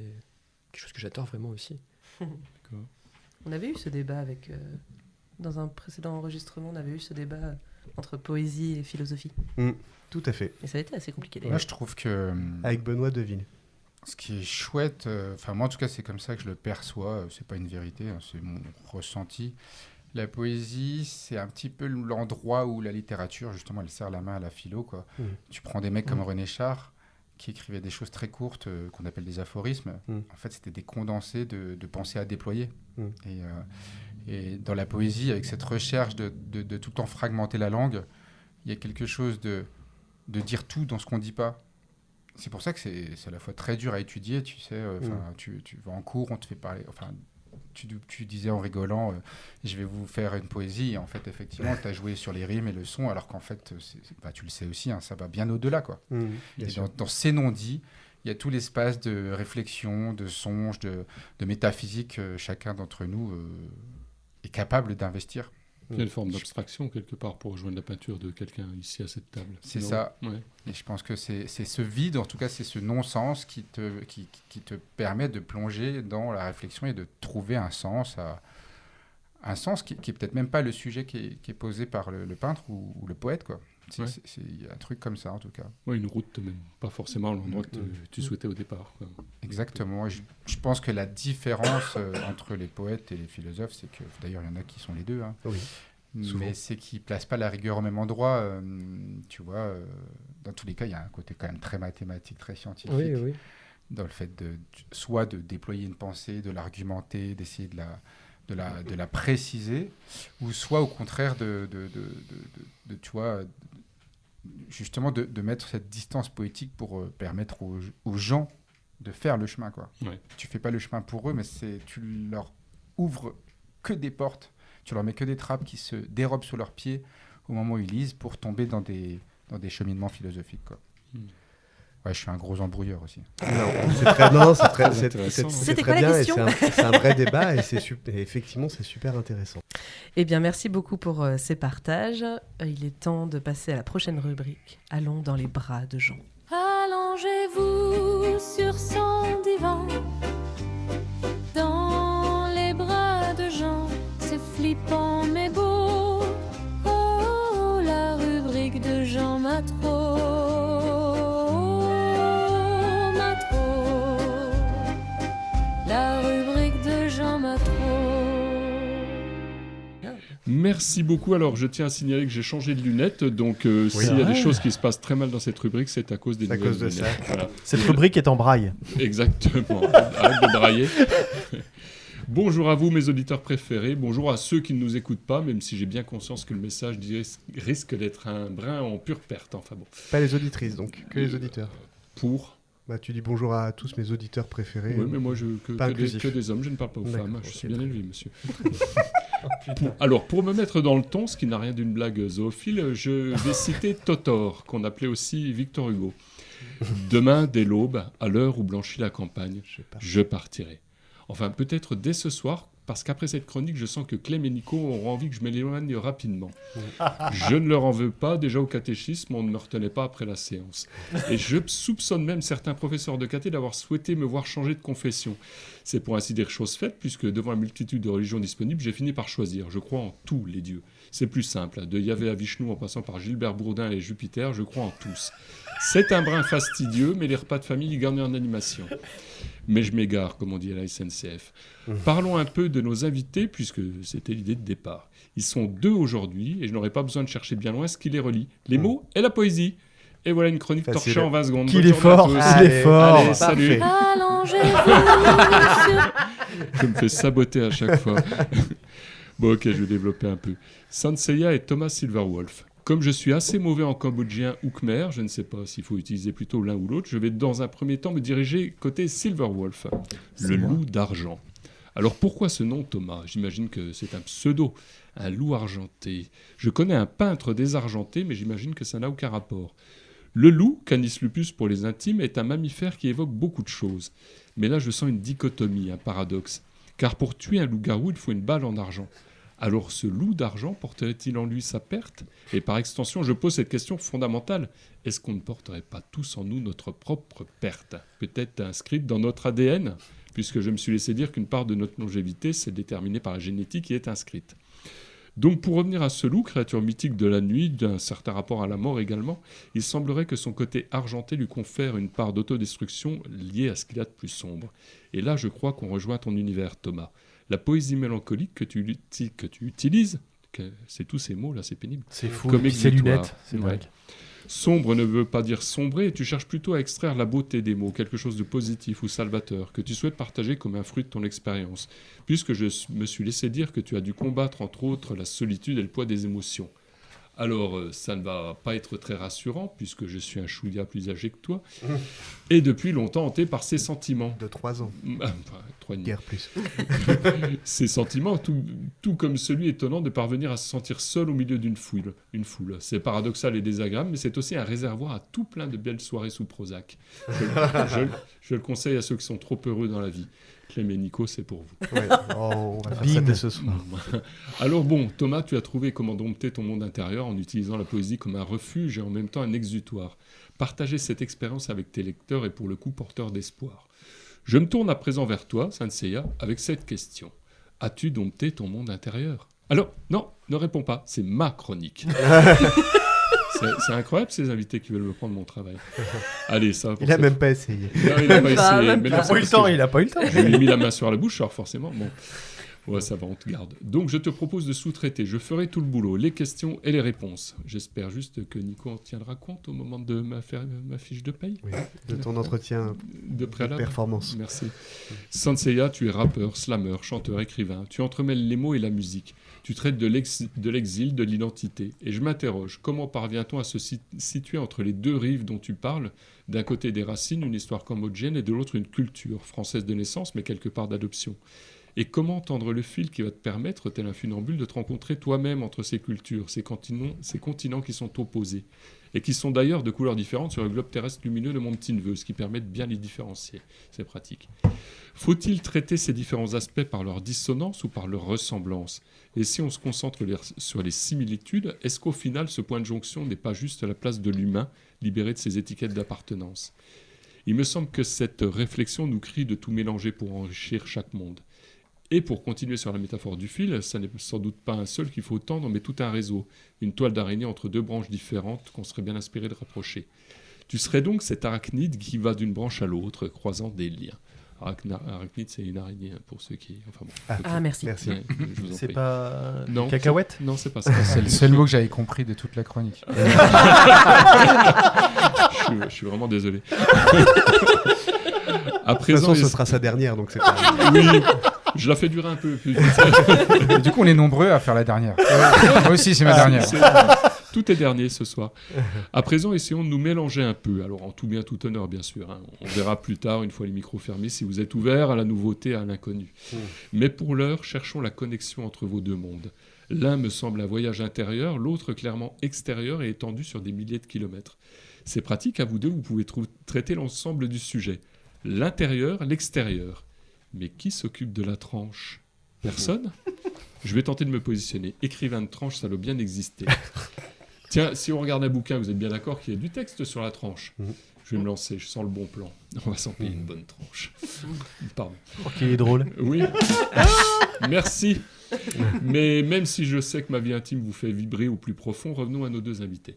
quelque chose que j'adore vraiment aussi. On avait eu ce débat avec... dans un précédent enregistrement, on avait eu ce débat entre poésie et philosophie. Tout à fait. Et ça a été assez compliqué Moi, d'ailleurs. je trouve que Avec Benoît Deville. ce qui est chouette, moi en tout cas, c'est comme ça que je le perçois, c'est pas une vérité, hein, c'est mon ressenti. La poésie, c'est un petit peu l'endroit où la littérature, justement, elle serre la main à la philo, quoi. Tu prends des mecs comme René Char, qui écrivait des choses très courtes, qu'on appelle des aphorismes. En fait, c'était des condensés de pensées à déployer. Et dans la poésie, avec cette recherche de tout le temps fragmenter la langue, il y a quelque chose de dire tout dans ce qu'on ne dit pas. C'est pour ça que c'est à la fois très dur à étudier, tu sais. Tu vas en cours, on te fait parler... Tu disais en rigolant, je vais vous faire une poésie. Et en fait, effectivement, tu as joué sur les rimes et le son, alors qu'en fait, tu le sais aussi, hein, ça va bien au-delà, quoi. Et dans ces non-dits, il y a tout l'espace de réflexion, de songe, de métaphysique. Chacun d'entre nous est capable d'investir. Il y a une forme d'abstraction quelque part pour rejoindre la peinture de quelqu'un ici à cette table. C'est Non. ça. Ouais. Et je pense que c'est ce vide, en tout cas, c'est ce non-sens qui te permet de plonger dans la réflexion et de trouver un sens qui est peut-être même pas le sujet qui est posé par le peintre ou le poète, quoi. Il y a un truc comme ça, en tout cas. Ouais, une route même, pas forcément à l'endroit que tu souhaitais au départ, quoi. Exactement. Et je pense que la différence entre les poètes et les philosophes, c'est que, d'ailleurs, il y en a qui sont les deux, hein, mais c'est qu'ils ne placent pas la rigueur au même endroit. Tu vois, dans tous les cas, il y a un côté quand même très mathématique, très scientifique. Oui. Dans le fait soit de déployer une pensée, de l'argumenter, d'essayer de la préciser, ou soit au contraire tu vois, justement de mettre cette distance poétique pour permettre aux gens de faire le chemin, quoi. Ouais. Tu fais pas le chemin pour eux, mais tu leur ouvres que des portes, tu leur mets que des trappes qui se dérobent sous leurs pieds au moment où ils lisent pour tomber dans des cheminements philosophiques, quoi. Ouais, je suis un gros embrouilleur aussi. C'est très bien et c'est un vrai débat et effectivement c'est super intéressant. Eh bien, merci beaucoup pour ces partages. Il est temps de passer à la prochaine rubrique. Allons dans les bras de Jean. Allongez-vous sur son divan, dans les bras de Jean. C'est flippant mais beau. Oh, la rubrique de Jean Matreau. La rubrique de Jean Matreau. Merci beaucoup. Alors, je tiens à signaler que j'ai changé de lunettes, donc s'il y a des choses qui se passent très mal dans cette rubrique, c'est à cause des nouvelles lunettes. Ça. Voilà. Cette rubrique est en braille. Exactement. Arrête de brailler. Bonjour à vous, mes auditeurs préférés. Bonjour à ceux qui ne nous écoutent pas, même si j'ai bien conscience que le message risque d'être un brin en pure perte. Enfin bon. Pas les auditrices, donc, que les auditeurs. Tu dis bonjour à tous mes auditeurs préférés. Oui, mais moi, que des hommes, je ne parle pas aux femmes. Je suis bien élevé, monsieur. Pour me mettre dans le ton, ce qui n'a rien d'une blague zoophile, je vais citer Totor, qu'on appelait aussi Victor Hugo. Demain, dès l'aube, à l'heure où blanchit la campagne, je partirai. Enfin, peut-être dès ce soir, parce qu'après cette chronique, je sens que Clem et Nico auront envie que je m'éloigne rapidement. Je ne leur en veux pas, déjà au catéchisme, on ne me retenait pas après la séance. Et je soupçonne même certains professeurs de caté d'avoir souhaité me voir changer de confession. C'est pour ainsi dire chose faite, puisque devant la multitude de religions disponibles, j'ai fini par choisir. Je crois en tous les dieux. C'est plus simple, de Yahvé à Vishnu en passant par Gilbert Bourdin et Jupiter, je crois en tous. C'est un brin fastidieux, mais les repas de famille y gagnent en animation. Mais je m'égare, comme on dit à la SNCF. Parlons un peu de nos invités, puisque c'était l'idée de départ. Ils sont 2 aujourd'hui, et je n'aurais pas besoin de chercher bien loin ce qui les relie. Les mots et la poésie. Et voilà une chronique Facile. torchée en 20 secondes. Qu'il Bonne est journée à fort, tous. il est fort. Allez, salut. Allongez-vous sur Je me fais saboter à chaque fois. Bon, ok, je vais développer un peu. Sanseiya et Thomas Silverwolf. Comme je suis assez mauvais en cambodgien ou khmer, je ne sais pas s'il faut utiliser plutôt l'un ou l'autre, je vais dans un premier temps me diriger côté Silverwolf, le loup d'argent. Alors pourquoi ce nom, Thomas ? J'imagine que c'est un pseudo, un loup argenté. Je connais un peintre désargenté, mais j'imagine que ça n'a aucun rapport. Le loup, Canis lupus pour les intimes, est un mammifère qui évoque beaucoup de choses. Mais là, je sens une dichotomie, un paradoxe. Car pour tuer un loup-garou, il faut une balle en argent. Alors ce loup d'argent porterait-il en lui sa perte ? Et par extension, je pose cette question fondamentale. Est-ce qu'on ne porterait pas tous en nous notre propre perte ? Peut-être inscrite dans notre ADN ? Puisque je me suis laissé dire qu'une part de notre longévité, c'est déterminée par la génétique qui est inscrite. Donc pour revenir à ce loup, créature mythique de la nuit, d'un certain rapport à la mort également, il semblerait que son côté argenté lui confère une part d'autodestruction liée à ce qu'il a de plus sombre. Et là, je crois qu'on rejoint ton univers, Thomas. La poésie mélancolique que tu utilises, c'est tous ces mots là, c'est pénible. C'est fou, Comme puis ces exutoire. lunettes, c'est dingue. Sombre ne veut pas dire sombrer, et tu cherches plutôt à extraire la beauté des mots, quelque chose de positif ou salvateur, que tu souhaites partager comme un fruit de ton expérience, puisque je me suis laissé dire que tu as dû combattre entre autres la solitude et le poids des émotions. Alors, ça ne va pas être très rassurant, puisque je suis un chouïa plus âgé que toi, et depuis longtemps hanté par ces sentiments. De 3 ans. Enfin, 3,5. Guère plus. Ces sentiments, tout comme celui étonnant de parvenir à se sentir seul au milieu d'une foule. C'est paradoxal et désagréable, mais c'est aussi un réservoir à tout plein de belles soirées sous Prozac. Je le conseille à ceux qui sont trop heureux dans la vie. Clem et Nico, c'est pour vous. Ouais. Oh, on va faire ça dès ce soir. Alors bon, Thomas, tu as trouvé comment dompter ton monde intérieur en utilisant la poésie comme un refuge et en même temps un exutoire. Partager cette expérience avec tes lecteurs est pour le coup porteur d'espoir. Je me tourne à présent vers toi, Sanseiya, avec cette question. As-tu dompté ton monde intérieur ? Alors, non, ne réponds pas, c'est ma chronique. C'est incroyable ces invités qui veulent me prendre mon travail. Allez, ça. Il a même pas essayé. Non, il n'a pas essayé. Il n'a pas eu le temps. Je lui ai mis la main sur la bouche, alors forcément, bon. Ouais, ça va, on te garde. Donc, je te propose de sous-traiter. Je ferai tout le boulot, les questions et les réponses. J'espère juste que Nico en tiendra compte au moment de ma fiche de paye. Oui, de ton entretien de préalable. Performance. Merci. Sanseiya, tu es rappeur, slammer, chanteur, écrivain. Tu entremêles les mots et la musique. Tu traites de l'exil, de l'identité. Et je m'interroge, comment parvient-on à se situer entre les deux rives dont tu parles ? D'un côté des racines, une histoire cambodgienne, et de l'autre une culture, française de naissance, mais quelque part d'adoption. Et comment tendre le fil qui va te permettre, tel un funambule, de te rencontrer toi-même entre ces cultures, ces continents qui sont opposés, et qui sont d'ailleurs de couleurs différentes sur le globe terrestre lumineux de mon petit-neveu, ce qui permet de bien les différencier. C'est pratique. Faut-il traiter ces différents aspects par leur dissonance ou par leur ressemblance ? Et si on se concentre sur les similitudes, est-ce qu'au final, ce point de jonction n'est pas juste la place de l'humain, libéré de ses étiquettes d'appartenance ? Il me semble que cette réflexion nous crie de tout mélanger pour enrichir chaque monde. Et pour continuer sur la métaphore du fil, ça n'est sans doute pas un seul qu'il faut tendre, mais tout un réseau, une toile d'araignée entre deux branches différentes qu'on serait bien inspiré de rapprocher. Tu serais donc cet arachnide qui va d'une branche à l'autre, croisant des liens. Arachnide, c'est une araignée, pour ceux qui... Enfin bon, Ah, merci. Ouais, je vous en C'est prie. pas Non, cacahuète ? Non, c'est pas ça. C'est le seul mot que j'avais compris de toute la chronique. Je suis vraiment désolé. De toute façon, ce sera sa dernière, donc c'est pas... Oui, je la fais durer un peu. Et du coup, on est nombreux à faire la dernière. Moi aussi, c'est ma dernière. Tout est dernier ce soir. À présent, essayons de nous mélanger un peu. Alors, en tout bien, tout honneur, bien sûr. Hein. On verra plus tard, une fois les micros fermés, si vous êtes ouverts à la nouveauté, à l'inconnu. Mais pour l'heure, cherchons la connexion entre vos deux mondes. L'un me semble un voyage intérieur, l'autre clairement extérieur et étendu sur des milliers de kilomètres. C'est pratique, à vous deux, vous pouvez traiter l'ensemble du sujet. L'intérieur, l'extérieur. Mais qui s'occupe de la tranche ? Personne ? Je vais tenter de me positionner. Écrivain de tranche, ça doit bien exister. Tiens, si on regarde un bouquin, vous êtes bien d'accord qu'il y a du texte sur la tranche ? Je vais me lancer, je sens le bon plan. On va s'en payer une bonne tranche. Pardon. Ok, il est drôle. Oui. Merci. Mais même si je sais que ma vie intime vous fait vibrer au plus profond, revenons à nos deux invités.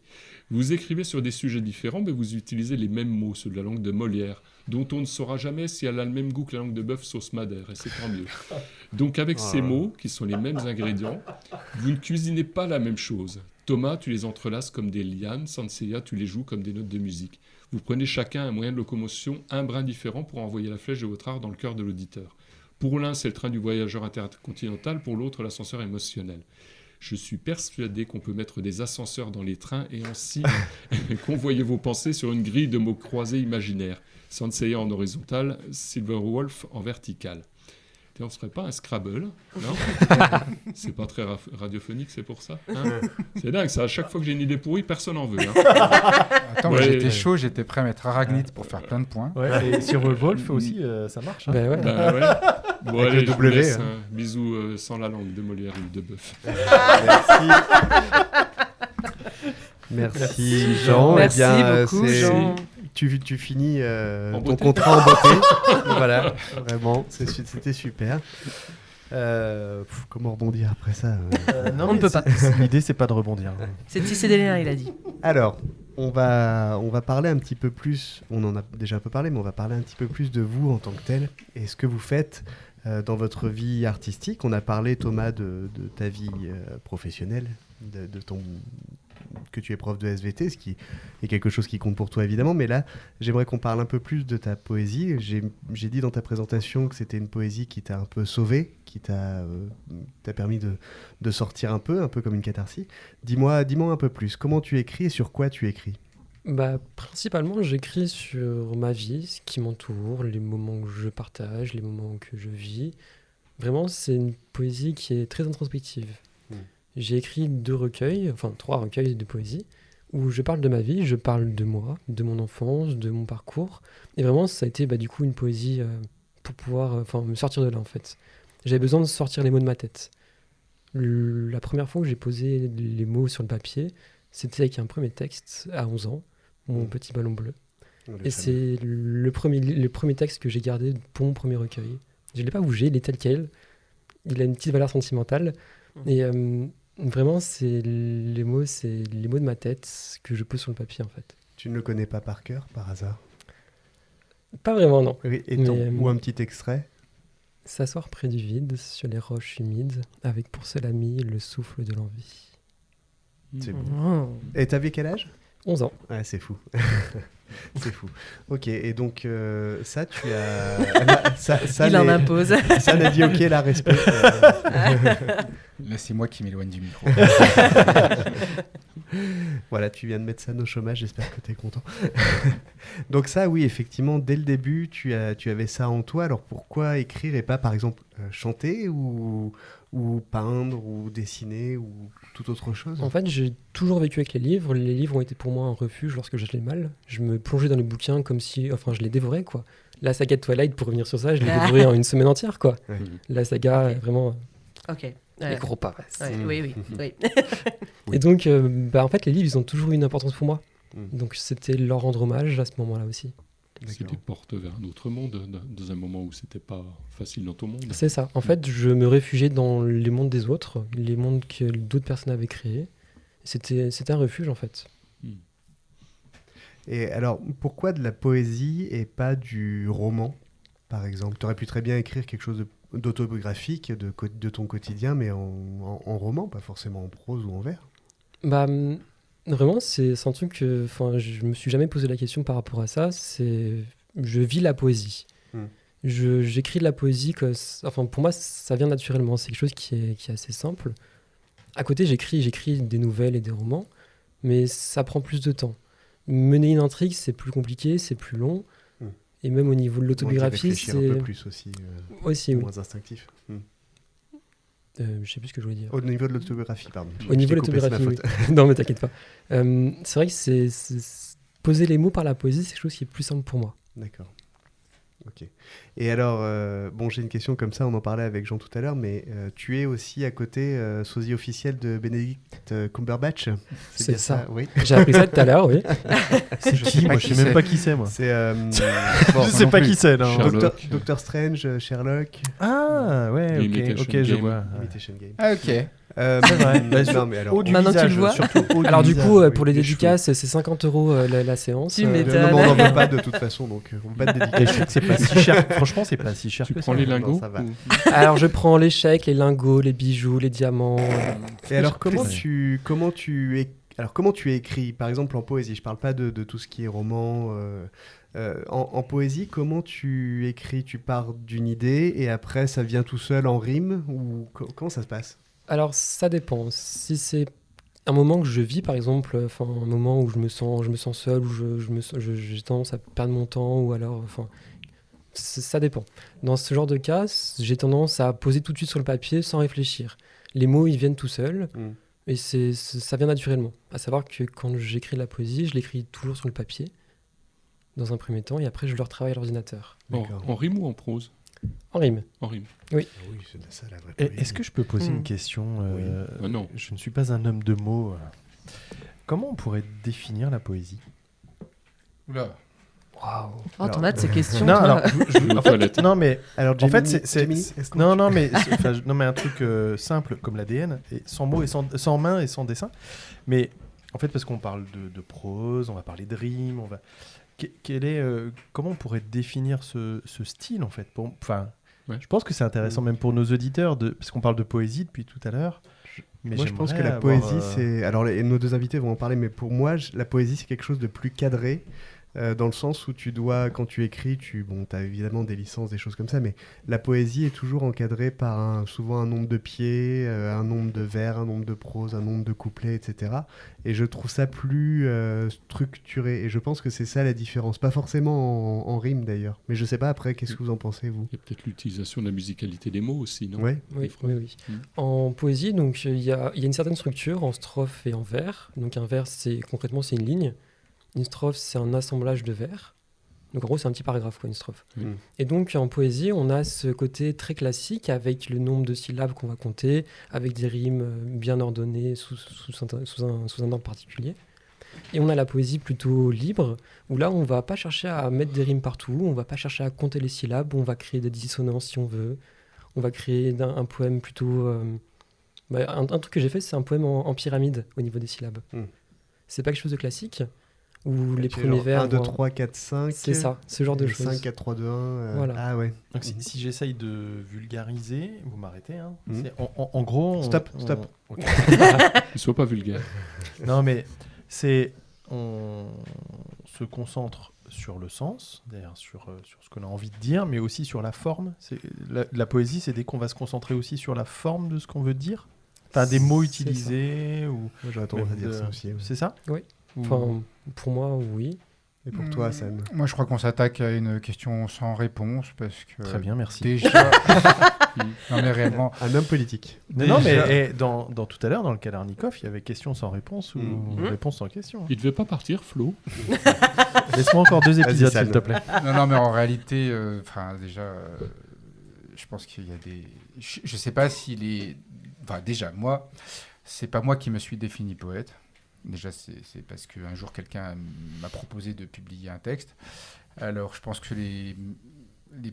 Vous écrivez sur des sujets différents, mais vous utilisez les mêmes mots, ceux de la langue de Molière, dont on ne saura jamais si elle a le même goût que la langue de bœuf sauce madère, et c'est tant mieux. Donc avec ces mots, qui sont les mêmes ingrédients, vous ne cuisinez pas la même chose. Thomas, tu les entrelaces comme des lianes, Sanseya, tu les joues comme des notes de musique. Vous prenez chacun un moyen de locomotion, un brin différent pour envoyer la flèche de votre art dans le cœur de l'auditeur. Pour l'un, c'est le train du voyageur intercontinental, pour l'autre, l'ascenseur émotionnel. Je suis persuadé qu'on peut mettre des ascenseurs dans les trains et ainsi convoyer vos pensées sur une grille de mots croisés imaginaires. Sanseya en horizontal, Silverwolf en vertical. Et on ne se ferait pas un Scrabble, non? C'est pas très radiophonique, c'est pour ça, hein? C'est dingue, ça. À chaque fois que j'ai une idée pourrie, personne n'en veut. Hein. Attends, moi, j'étais chaud, j'étais prêt à mettre Aragnite pour faire plein de points. Ouais, et sur Wolf aussi, ça marche. Hein. Bah ouais. Bah ouais. Bon, allez, je vous W, laisse, hein. Bisous sans la langue de Molière ou de bœuf. Merci Jean. Merci Eh bien, beaucoup, Jean. Tu finis ton beauté. contrat en beauté. Voilà, vraiment, c'était super. Comment rebondir après ça Non, On ne mais peut pas. L'idée, c'est pas de rebondir. C'est tisser des liens, il a dit. Alors, on va parler un petit peu plus, on en a déjà un peu parlé, mais on va parler un petit peu plus de vous en tant que tel et ce que vous faites dans votre vie artistique. On a parlé, Thomas, de ta vie professionnelle, de ton... que tu es prof de SVT, ce qui est quelque chose qui compte pour toi évidemment, mais là j'aimerais qu'on parle un peu plus de ta poésie. J'ai dit dans ta présentation que c'était une poésie qui t'a un peu sauvé, qui t'a permis de sortir un peu comme une catharsis. Dis-moi un peu plus, comment tu écris et sur quoi tu écris? Bah, principalement, j'écris sur ma vie, ce qui m'entoure, les moments que je partage, les moments que je vis. Vraiment, c'est une poésie qui est très introspective. J'ai écrit 3 recueils de poésie où je parle de ma vie, je parle de moi, de mon enfance, de mon parcours. Et vraiment, ça a été du coup une poésie pour pouvoir me sortir de là en fait. J'avais besoin de sortir les mots de ma tête. La première fois que j'ai posé les mots sur le papier, c'était avec un premier texte à 11 ans, Mon petit ballon bleu. Et c'est le premier texte que j'ai gardé pour mon premier recueil. Je ne l'ai pas bougé, il est tel quel. Il a une petite valeur sentimentale. Et vraiment, c'est les mots de ma tête que je pose sur le papier, en fait. Tu ne le connais pas par cœur, par hasard? Pas vraiment, non. Ou un petit extrait? S'asseoir près du vide, sur les roches humides, avec pour seul ami le souffle de l'envie. C'est beau. Et t'avais quel âge? 11 ans. Ouais, c'est fou. C'est fou. Ok, et donc ça, tu as... ça, il en impose. Ça, on a dit ok, là, respect. Là, c'est moi qui m'éloigne du micro. Voilà, tu viens de mettre ça au chômage, j'espère que tu es content. Donc ça, oui, effectivement, dès le début, tu avais ça en toi. Alors pourquoi écrire et pas, par exemple, chanter ou peindre ou dessiner ou toute autre chose? En fait, j'ai toujours vécu avec les livres. Les livres ont été pour moi un refuge lorsque j'allais mal. Je me plongeais dans les bouquins comme si... Enfin, je les dévorais, quoi. La saga de Twilight, pour revenir sur ça, je l'ai dévorée en une semaine entière, quoi. Ouais. La saga, vraiment... Ok. Les gros pas. Oui. Et donc, en fait, les livres, ils ont toujours eu une importance pour moi. Donc, c'était leur rendre hommage à ce moment-là aussi. C'est des portes vers un autre monde, dans un moment où c'était pas facile dans ton monde. C'est ça. En fait, je me réfugiais dans les mondes des autres, les mondes que d'autres personnes avaient créés. C'était un refuge, en fait. Et alors, pourquoi de la poésie et pas du roman, par exemple? Tu aurais pu très bien écrire quelque chose d'autobiographique de ton quotidien, mais en roman, pas forcément en prose ou en vers. Bah, vraiment, c'est un truc que je me suis jamais posé la question par rapport à ça. Je vis la poésie. J'écris de la poésie, pour moi, ça vient naturellement. C'est quelque chose qui est assez simple. À côté, j'écris des nouvelles et des romans, mais ça prend plus de temps. Mener une intrigue, c'est plus compliqué, c'est plus long. Et même au niveau de l'autobiographie, c'est... un peu plus aussi. Aussi, moins instinctif. Je sais plus ce que je voulais dire. Au niveau de l'autobiographie, pardon. Au niveau de l'autobiographie, oui. Non, mais t'inquiète pas. C'est vrai que poser les mots par la poésie, c'est quelque chose qui est plus simple pour moi. D'accord. Ok. Et alors, j'ai une question comme ça, on en parlait avec Jean tout à l'heure, mais tu es aussi à côté sosie officiel de Benedict Cumberbatch. C'est bien ça. Oui. J'ai appris ça tout à l'heure, oui. C'est qui? Moi, je sais même pas qui c'est, moi. C'est. Je sais pas qui c'est, non. Sherlock. Doctor Strange, Sherlock. Ah, ouais, Imitation ok, je Game. vois. Imitation Game. Ah, ok. C'est vrai. Non, mais alors, Haut du Maintenant, tu visage, le vois surtout haut du Alors du visage. coup, oui, pour les les dédicaces, c'est 50 € la séance. Tu non, m'étonnes. mais on n'en veut pas de toute façon, donc on va te Et dédicacer. je trouve que c'est pas si cher. Franchement, c'est pas si cher Tu que prends ça. les Non, lingots ça va. ou- Alors je prends les chèques, les lingots, les bijoux, les diamants. Et alors, comment Ouais. tu écris, par exemple en poésie? Je parle pas de tout ce qui est roman. En poésie, comment tu écris? Tu pars d'une idée et après ça vient tout seul en rime ou comment ça se passe? Alors ça dépend. Si c'est un moment que je vis, par exemple, enfin un moment où je me sens seul, où j'ai tendance à perdre mon temps, ou alors, enfin, ça dépend. Dans ce genre de cas, j'ai tendance à poser tout de suite sur le papier sans réfléchir. Les mots, ils viennent tout seuls. Mm. Et ça vient naturellement. À savoir que quand j'écris de la poésie, je l'écris toujours sur le papier, dans un premier temps, et après je le retravaille à l'ordinateur. D'accord. En rime ou en prose? En rime. En rime. Ah oui, c'est ça la vraie poésie. Est-ce que je peux poser Hmm. une question Ah non. Je ne suis pas un homme de mots. Comment on pourrait définir la poésie? Oula. Waouh. Oh, t'en as de ces questions. Non, toi. alors, Aux en fait, toilettes. non, mais Alors, en fait, Gemini- c'est Gemini, est-ce que non, tu- non, mais non, mais un truc simple comme l'ADN, et sans mots et sans main et sans dessin. Mais en fait, parce qu'on parle de prose, on va parler de rime, on va. Comment on pourrait définir ce style en fait Enfin, Ouais. je pense que c'est intéressant même pour nos auditeurs, parce qu'on parle de poésie depuis tout à l'heure. Mais Moi, je pense que j'aimerais la avoir, poésie, c'est. Alors, nos deux invités vont en parler, mais pour moi, la poésie, c'est quelque chose de plus cadré. Dans le sens où tu dois, quand tu écris, tu as évidemment des licences, des choses comme ça, mais la poésie est toujours encadrée par souvent un nombre de pieds, un nombre de vers, un nombre de prose, un nombre de couplets, etc. Et je trouve ça plus structuré. Et je pense que c'est ça la différence. Pas forcément en rime d'ailleurs. Mais je sais pas après, qu'est-ce que vous en pensez, vous? Il y a peut-être l'utilisation de la musicalité des mots aussi, non? Ouais. Oui, Ifrane. oui. Mm. En poésie, donc il y a une certaine structure en strophe et en vers. Donc un vers, concrètement c'est une ligne. Une strophe, c'est un assemblage de vers. Donc en gros, c'est un petit paragraphe, quoi, une strophe. Mm. Et donc en poésie, on a ce côté très classique avec le nombre de syllabes qu'on va compter, avec des rimes bien ordonnées sous un ordre particulier. Et on a la poésie plutôt libre, où là, on va pas chercher à mettre des rimes partout, on va pas chercher à compter les syllabes, on va créer des dissonances si on veut. On va créer un poème plutôt... un truc que j'ai fait, c'est un poème en pyramide au niveau des syllabes. Mm. C'est pas quelque chose de classique, où les Tu fais premiers genre vers... 1, 2, vont- 3, 4, 5. C'est ça, ce genre de choses. 5, 4, 3, 2, 1. Voilà. Ah ouais. Donc si j'essaye de vulgariser, vous m'arrêtez. Hein. Mhm. C'est en gros. Stop. Ok. Ne sois pas vulgaire. Non, mais on se concentre sur le sens, d'ailleurs sur ce qu'on a envie de dire, mais aussi sur la forme. La poésie, c'est dès qu'on va se concentrer aussi sur la forme de ce qu'on veut dire. Enfin, des mots C'est utilisés ou. Moi, j'aurais tendance à dire de- ça aussi. Ouais. C'est ça? Oui. Ou- Enfin, pour moi, oui. Et pour toi, Hassan? Moi, je crois qu'on s'attaque à une question sans réponse parce que. Très bien, merci. Déjà. Non, mais réellement. Un homme politique. Non, Déjà- mais dans tout à l'heure, dans le Kalarnikov, il y avait question sans réponse ou Mhm. réponse sans question. Il devait pas partir, Flo. Laisse-moi encore 2 épisodes, Sam. s'il te plaît. Non, mais en réalité, déjà, je pense qu'il y a des. Je sais pas s'il est. Enfin, déjà, moi, c'est pas moi qui me suis défini poète. Déjà, c'est parce qu'un jour, quelqu'un m'a proposé de publier un texte. Alors, je pense que les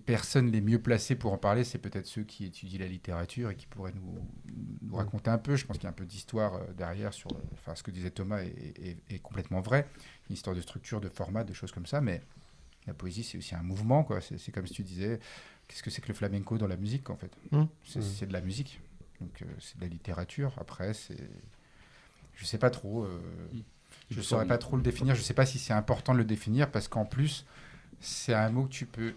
personnes les mieux placées pour en parler, c'est peut-être ceux qui étudient la littérature et qui pourraient nous raconter un peu. Je pense qu'il y a un peu d'histoire derrière sur... Enfin, ce que disait Thomas est complètement vrai. Une histoire de structure, de format, de choses comme ça. Mais la poésie, c'est aussi un mouvement, quoi. C'est comme si tu disais, qu'est-ce que c'est que le flamenco dans la musique, en fait? C'est de la musique. Donc, c'est de la littérature. Après, c'est... Je sais pas trop. Je ne saurais pas trop le définir. Je ne sais pas si c'est important de le définir parce qu'en plus, c'est un mot que tu peux,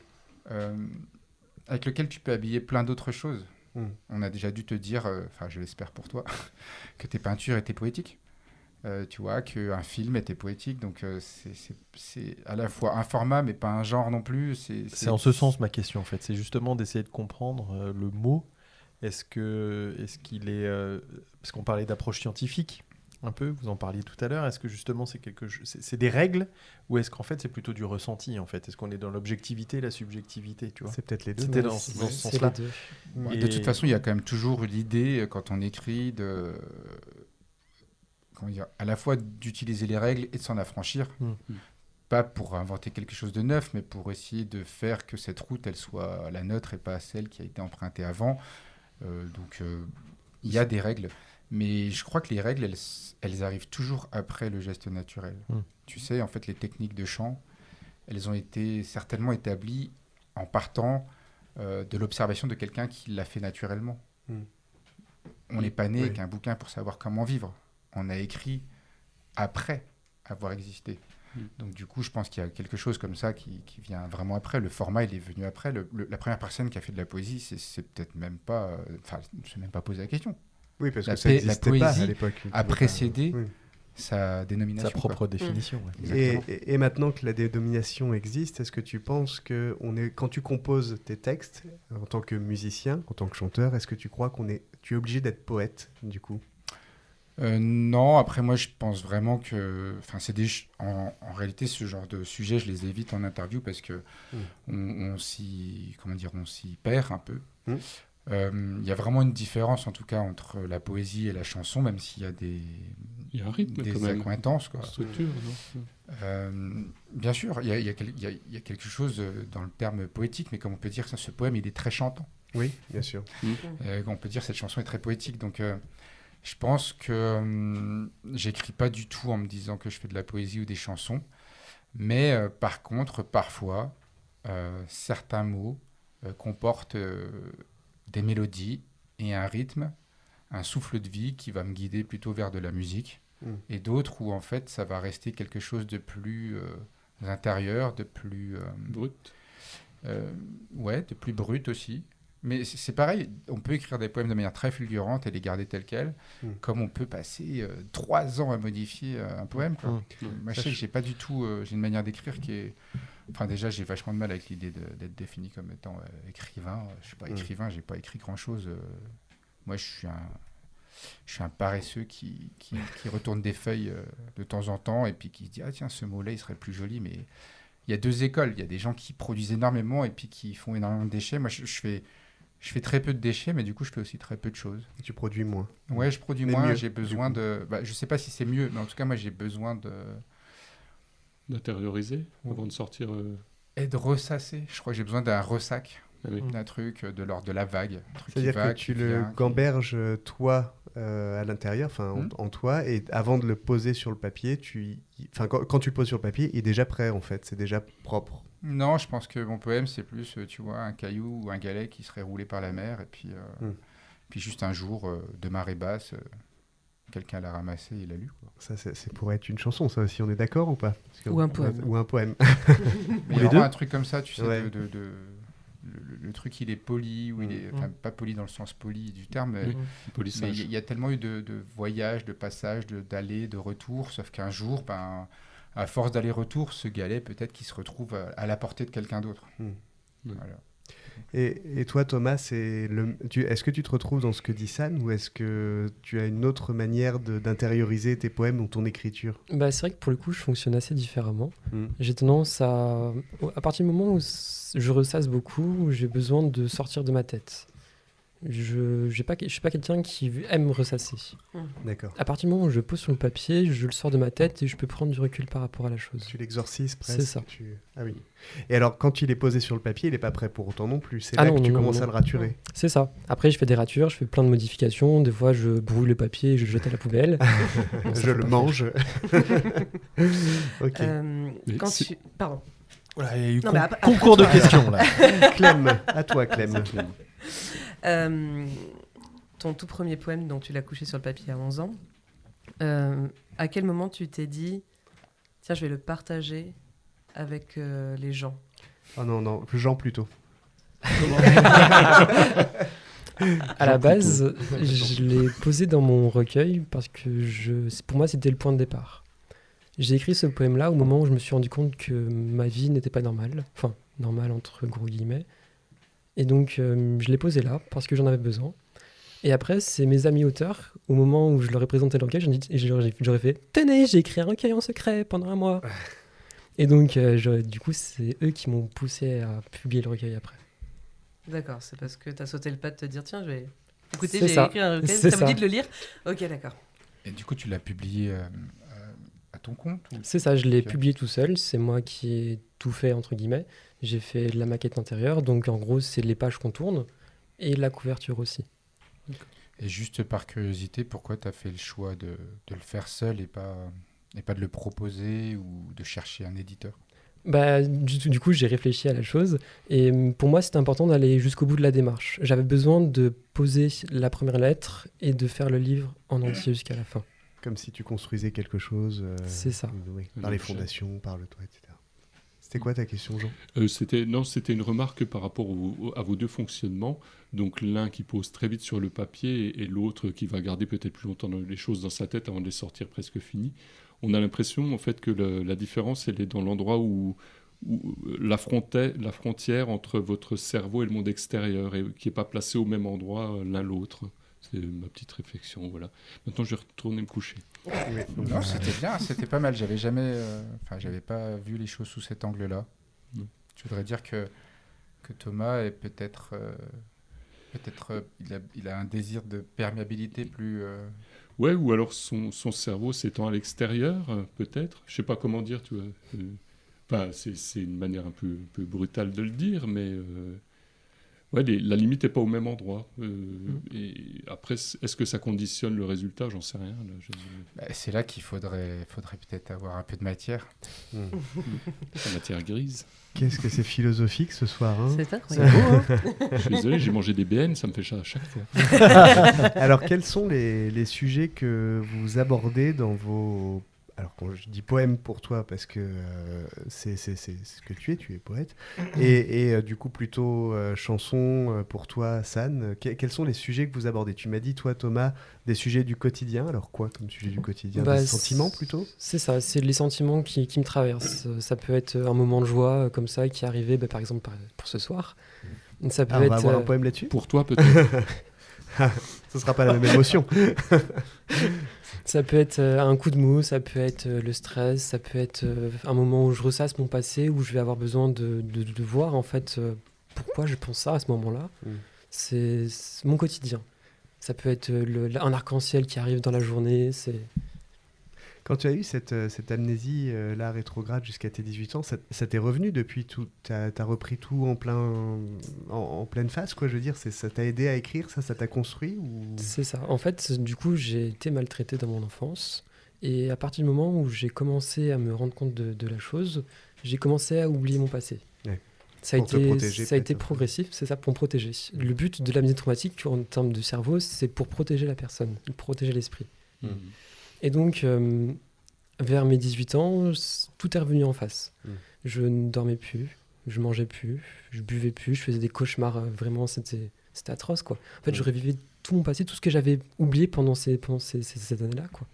avec lequel tu peux habiller plein d'autres choses. On a déjà dû te dire, enfin je l'espère pour toi, que tes peintures étaient poétiques. Tu vois, qu'un film était poétique. Donc c'est à la fois un format mais pas un genre non plus. C'est en ce sens ma question en fait. C'est justement d'essayer de comprendre le mot. Est-ce qu'il est... parce qu'on parlait d'approche scientifique. un peu, vous en parliez tout à l'heure. Est-ce que justement c'est des règles ou est-ce qu'en fait c'est plutôt du ressenti en fait? Est-ce qu'on est dans l'objectivité, la subjectivité, tu vois? C'est peut-être les deux. C'était Ouais, dans c'est- ce C'est sens-là. les deux. Bon, Et- De toute façon, il y a quand même toujours l'idée, quand on écrit, comment dire, à la fois d'utiliser les règles et de s'en affranchir. Mm. Pas pour inventer quelque chose de neuf, mais pour essayer de faire que cette route, elle soit la nôtre et pas celle qui a été empruntée avant. Il y a des règles. Mais je crois que les règles, elles arrivent toujours après le geste naturel. Mm. Tu sais, en fait, les techniques de chant, elles ont été certainement établies en partant de l'observation de quelqu'un qui l'a fait naturellement. Mm. On n'est pas né Oui. avec un bouquin pour savoir comment vivre. On a écrit après avoir existé. Mm. Donc du coup, je pense qu'il y a quelque chose comme ça qui vient vraiment après. Le format, il est venu après. La première personne qui a fait de la poésie, c'est peut-être même pas... Enfin, je ne me suis même pas posé la question. Oui, parce La que ça la n'existait pas poésie à l'époque. a précédé Oui. sa dénomination. Sa propre quoi. définition. ouais. Exactement. Et maintenant que la dénomination existe, est-ce que tu penses que quand tu composes tes textes en tant que musicien, en tant que chanteur, est-ce que tu crois tu es obligé d'être poète du coup? Non, après moi je pense vraiment que, enfin en réalité ce genre de sujet je les évite en interview parce que on s'y perd un peu. Mm. Il y a vraiment une différence en tout cas entre la poésie et la chanson, même s'il y a Il y a un rythme des quand même. accointances quoi. Structure, non? Bien sûr, il y a quelque chose dans le terme poétique, mais comme on peut dire que ce poème il est très chantant. Oui, bien sûr. On peut dire que cette chanson est très poétique. Donc, je pense que j'écris pas du tout en me disant que je fais de la poésie ou des chansons. Mais par contre, parfois, certains mots comportent des mélodies et un rythme, un souffle de vie qui va me guider plutôt vers de la musique. Et d'autres où, en fait, ça va rester quelque chose de plus intérieur, de plus... Brut. de plus brut aussi. Mais c'est pareil, on peut écrire des poèmes de manière très fulgurante et les garder tels quels, comme on peut passer 3 ans à modifier un poème. Quoi. Moi, je sais que j'ai pas du tout... j'ai une manière d'écrire qui est... Enfin, déjà, j'ai vachement de mal avec l'idée d'être défini comme étant écrivain. Je suis pas écrivain, j'ai pas écrit grand-chose. Moi, je suis un paresseux qui retourne des feuilles de temps en temps et puis qui se dit « Ah tiens, ce mot-là, il serait plus joli. » Mais il y a 2 écoles. Il y a des gens qui produisent énormément et puis qui font énormément de déchets. Moi, je fais très peu de déchets, mais du coup, je fais aussi très peu de choses. Et tu produis moins. Ouais, je produis Mais moins. mieux, J'ai besoin de... je sais pas si c'est mieux, mais en tout cas, moi, j'ai besoin de... D'intérioriser avant de sortir. Et de ressasser. Je crois que j'ai besoin d'un ressac, Ah oui. d'un truc, de l'ordre de la vague. Un truc qui C'est-à-dire va, que qui tu le vient, qui- gamberges, toi, à l'intérieur, en toi, et avant de le poser sur le papier, quand tu le poses sur le papier, il est déjà prêt, en fait. C'est déjà propre. Non, je pense que mon poème, c'est plus, tu vois, un caillou ou un galet qui serait roulé par la mer, et puis, puis juste un jour, de marée basse, quelqu'un l'a ramassé et l'a lu. Quoi. Ça, c'est pour être une chanson, ça aussi, on est d'accord ou pas? Parce que- Ou un poème. Ou un poème. Mais il y les a deux vraiment un truc comme ça, tu sais, Ouais. le truc, il est poli, ou il est, enfin, pas poli dans le sens poli du terme, mais Oui, mais polissage. il y a tellement eu de voyages, de passages, d'allées, de retours, sauf qu'un jour, à force d'aller-retour, ce galet, peut-être qu'il se retrouve à la portée de quelqu'un d'autre. Voilà. Et toi, Thomas, est-ce que tu te retrouves dans ce que dit San, ou est-ce que tu as une autre manière d'intérioriser tes poèmes ou ton écriture? Bah, c'est vrai que pour le coup, je fonctionne assez différemment. Mm. J'ai tendance à partir du moment où je ressasse beaucoup, j'ai besoin de sortir de ma tête. Je suis pas quelqu'un qui aime ressasser. D'accord. À partir du moment où je pose sur le papier, je le sors de ma tête et je peux prendre du recul par rapport à la chose. Tu l'exorcises presque. C'est ça. Ah oui. Et alors, quand il est posé sur le papier, il n'est pas prêt pour autant non plus. C'est Ah là non, que tu non, commences non. à le raturer. C'est ça. Après, je fais des ratures, je fais plein de modifications. Des fois, je brouille le papier et je le jette à la poubelle. Bon, ça Je faut le pas mange. Ok. Quand c'est- tu... Pardon. Voilà, il y a eu Non, mais après concours de toi, questions là. Clem, à toi, Clem. Ton tout premier poème dont tu l'as couché sur le papier à 11 ans, à quel moment tu t'es dit « Tiens, je vais le partager avec les gens Oh non, Jean plutôt. À la base, je l'ai posé dans mon recueil parce que pour moi, c'était le point de départ. J'ai écrit ce poème-là au moment où je me suis rendu compte que ma vie n'était pas normale. Enfin, normale entre gros guillemets. Et donc, je l'ai posé là parce que j'en avais besoin. Et après, c'est mes amis auteurs, au moment où je leur ai présenté le recueil, j'aurais fait « Tenez, j'ai écrit un recueil en secret pendant un mois !» Et donc, du coup, c'est eux qui m'ont poussé à publier le recueil après. D'accord, c'est parce que t'as sauté le pas de te dire tiens, je vais écouter, C'est j'ai ça. écrit un recueil, C'est ça ça. me dit de le lire. Ok, d'accord. Et du coup, tu l'as publié à ton compte ou... C'est ça, je l'ai Ok. publié tout seul, c'est moi qui ai tout fait, entre guillemets. J'ai fait la maquette intérieure, donc en gros, c'est les pages qu'on tourne, et la couverture aussi. Et juste par curiosité, pourquoi tu as fait le choix de le faire seul et pas de le proposer ou de chercher un éditeur? Bah, du coup, j'ai réfléchi à la chose, et pour moi, c'était important d'aller jusqu'au bout de la démarche. J'avais besoin de poser la première lettre et de faire le livre en entier jusqu'à la fin. Comme si tu construisais quelque chose. C'est ça. Oui, par les fondations, par le toit, etc. C'était quoi ta question, Jean? C'était une remarque par rapport à vos deux fonctionnements. Donc l'un qui pose très vite sur le papier et l'autre qui va garder peut-être plus longtemps les choses dans sa tête avant de les sortir presque finies. On a l'impression en fait que la différence elle est dans l'endroit où la frontière entre votre cerveau et le monde extérieur et qui n'est pas placée au même endroit l'un l'autre. C'est ma petite réflexion, voilà. Maintenant, je vais retourner me coucher. Non, c'était bien, c'était pas mal. J'avais jamais, j'avais pas vu les choses sous cet angle-là. Je voudrais dire que Thomas est peut-être, il a un désir de perméabilité plus. Ouais, ou alors son cerveau s'étend à l'extérieur, peut-être. Je sais pas comment dire, tu vois. C'est une manière un peu brutale de le dire, mais. Ouais, la limite n'est pas au même endroit. Et après, est-ce que ça conditionne le résultat? J'en sais rien. Là, c'est là qu'il faudrait peut-être avoir un peu de matière. La matière grise. Qu'est-ce que c'est philosophique ce soir, hein? C'est incroyable. Beau, hein? Je suis désolé, j'ai mangé des BN, ça me fait ça à chaque fois. Alors, quels sont les sujets que vous abordez dans vos... Alors, quand je dis poème pour toi, parce que c'est ce que tu es poète, et du coup plutôt chanson pour toi, San. Quels sont les sujets que vous abordez? Tu m'as dit, toi, Thomas, des sujets du quotidien. Alors quoi comme sujet du quotidien? Des sentiments plutôt? C'est ça, c'est les sentiments qui me traversent. Ça peut être un moment de joie comme ça qui est arrivé, par exemple, pour ce soir. Ça peut on être, va avoir un poème là-dessus? Pour toi, peut-être. Ce sera pas la même émotion. Ça peut être un coup de mou, ça peut être le stress, ça peut être un moment où je ressasse mon passé, où je vais avoir besoin de voir en fait pourquoi je pense ça à ce moment-là. C'est mon quotidien. Ça peut être un arc-en-ciel qui arrive dans la journée. Quand tu as eu cette amnésie là rétrograde jusqu'à tes 18 ans, ça t'est revenu depuis tout? T'as repris tout en pleine face, quoi, je veux dire, ça t'a aidé à écrire, ça t'a construit ou... C'est ça. En fait, du coup, j'ai été maltraité dans mon enfance. Et à partir du moment où j'ai commencé à me rendre compte de la chose, j'ai commencé à oublier mon passé. Ouais. Ça a été progressif, c'est ça, pour me protéger. Le but de l'amnésie traumatique, en termes de cerveau, c'est pour protéger la personne, protéger l'esprit. Et donc, vers mes 18 ans, tout est revenu en face. Je ne dormais plus, je mangeais plus, je buvais plus, je faisais des cauchemars. Vraiment, c'était atroce, quoi. En fait, je revivais tout mon passé, tout ce que j'avais oublié pendant ces années-là, quoi.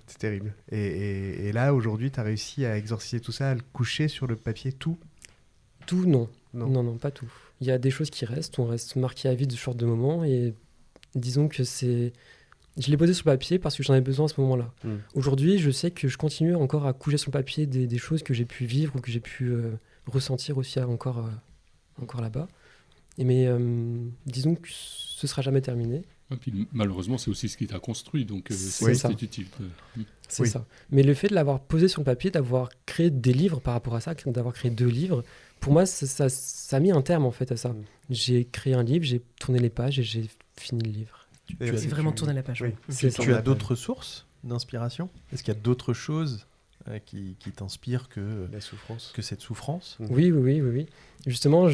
C'est terrible. Et là, aujourd'hui, tu as réussi à exorciser tout ça, à le coucher sur le papier, tout? Tout, non. Non, pas tout. Il y a des choses qui restent, on reste marqué à vie de ce genre de moment, et disons que c'est... Je l'ai posé sur le papier parce que j'en avais besoin à ce moment-là. Aujourd'hui, je sais que je continue encore à coucher sur le papier des choses que j'ai pu vivre ou que j'ai pu ressentir aussi encore là-bas. Mais disons que ce sera jamais terminé. Et puis, malheureusement, c'est aussi ce qui t'a construit, donc c'est utile. C'est ça. Mais le fait de l'avoir posé sur le papier, d'avoir créé des livres par rapport à ça, d'avoir créé 2 livres, pour moi, ça a mis un terme en fait à ça. J'ai créé un livre, j'ai tourné les pages et j'ai fini le livre. C'est vraiment tourner la page. Oui. Tu as d'autres sources d'inspiration? Est-ce qu'il y a d'autres choses qui t'inspirent que cette souffrance? Oui. Justement,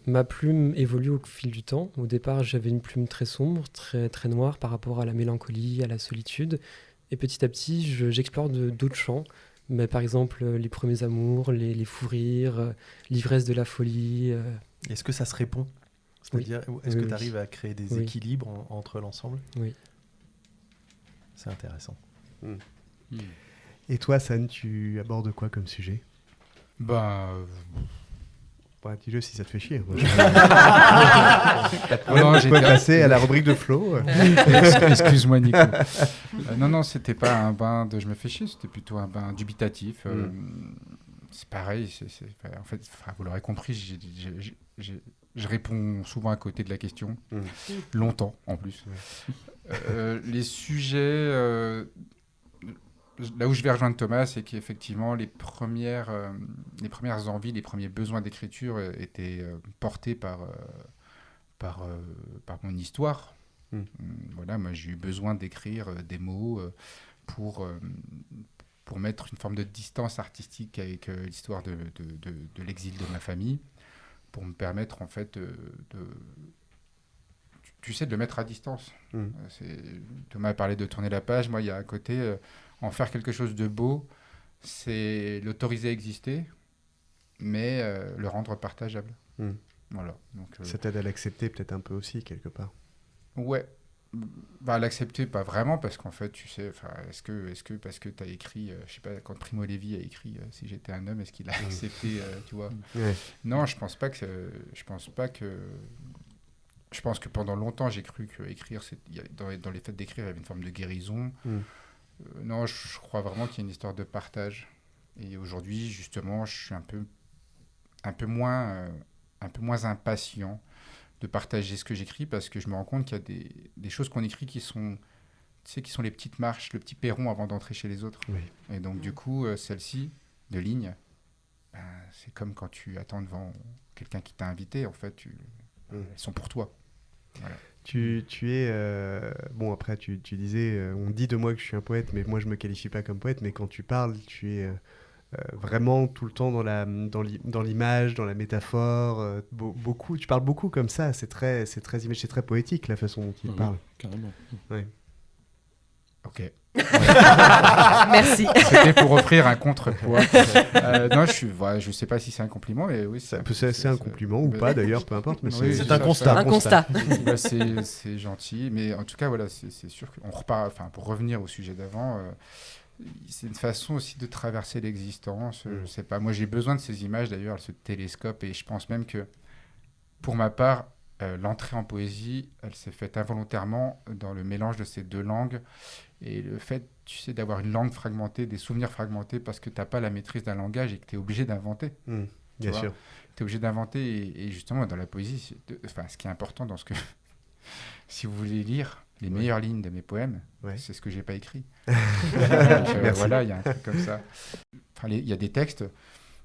ma plume évolue au fil du temps. Au départ, j'avais une plume très sombre, très, très noire par rapport à la mélancolie, à la solitude. Et petit à petit, j'explore d'autres champs. Mais par exemple, les premiers amours, les fous rires, l'ivresse de la folie. Est-ce que ça se répond? C'est-à-dire, est-ce que tu arrives à créer des équilibres entre l'ensemble? Oui. C'est intéressant. Et toi, San, tu abordes quoi comme sujet? Bah, dis-le si ça te fait chier. Moi, Non, je peux passer à la rubrique de Flo. Excuse-moi, Nico. Non, c'était pas un bain de je me fais chier, c'était plutôt un bain dubitatif. C'est pareil. En fait, vous l'aurez compris, je réponds souvent à côté de la question, longtemps en plus. Les sujets, là où je vais rejoindre Thomas, c'est qu'effectivement les premières envies, les premiers besoins d'écriture étaient portés par mon histoire. Voilà, moi j'ai eu besoin d'écrire des mots pour mettre une forme de distance artistique avec l'histoire de l'exil de ma famille, pour me permettre en fait tu sais, de le mettre à distance. Thomas a parlé de tourner la page, moi il y a un côté en faire quelque chose de beau, c'est l'autoriser à exister, mais le rendre partageable. Voilà. Donc, ça t'aide à l'accepter peut-être un peu aussi, quelque part. Ouais. Bah, l'accepter, pas vraiment, parce qu'en fait, tu sais, est-ce que parce que tu as écrit, je sais pas, quand Primo Levi a écrit Si j'étais un homme, est-ce qu'il a accepté, tu vois? Non, je pense que pendant longtemps, j'ai cru que écrire, dans les faits d'écrire, il y avait une forme de guérison. Non, je crois vraiment qu'il y a une histoire de partage. Et aujourd'hui, justement, je suis un peu moins impatient de partager ce que j'écris, parce que je me rends compte qu'il y a des choses qu'on écrit qui sont les petites marches, le petit perron avant d'entrer chez les autres. Et donc, du coup, celles-ci, de ligne, c'est comme quand tu attends devant quelqu'un qui t'a invité, en fait, elles sont pour toi. Voilà. Tu es... bon, après, tu disais, on dit de moi que je suis un poète, mais moi, je me qualifie pas comme poète, mais quand tu parles, tu es vraiment tout le temps dans l'image, dans la métaphore, beaucoup, tu parles beaucoup comme ça, c'est très image, c'est très poétique, la façon dont tu parles. Carrément. Ouais. Ok. Merci. C'était pour offrir un contrepoids. Non, je sais pas si c'est un compliment, mais oui, c'est un compliment ou pas d'ailleurs, peu importe. Mais c'est un constat. Un constat. Bah, c'est gentil, mais en tout cas, voilà, c'est sûr qu'on repart. Enfin, pour revenir au sujet d'avant, c'est une façon aussi de traverser l'existence. Je sais pas. Moi, j'ai besoin de ces images d'ailleurs, ce télescope, et je pense même que, pour ma part, l'entrée en poésie, elle s'est faite involontairement dans le mélange de ces deux langues. Et le fait, tu sais, d'avoir une langue fragmentée, des souvenirs fragmentés, parce que tu n'as pas la maîtrise d'un langage et que tu es obligé d'inventer. Bien sûr. Tu es obligé d'inventer. Et justement, dans la poésie, ce qui est important dans ce que... si vous voulez lire les meilleures lignes de mes poèmes, c'est ce que je n'ai pas écrit. Donc, voilà, il y a un truc comme ça. Il y a des textes...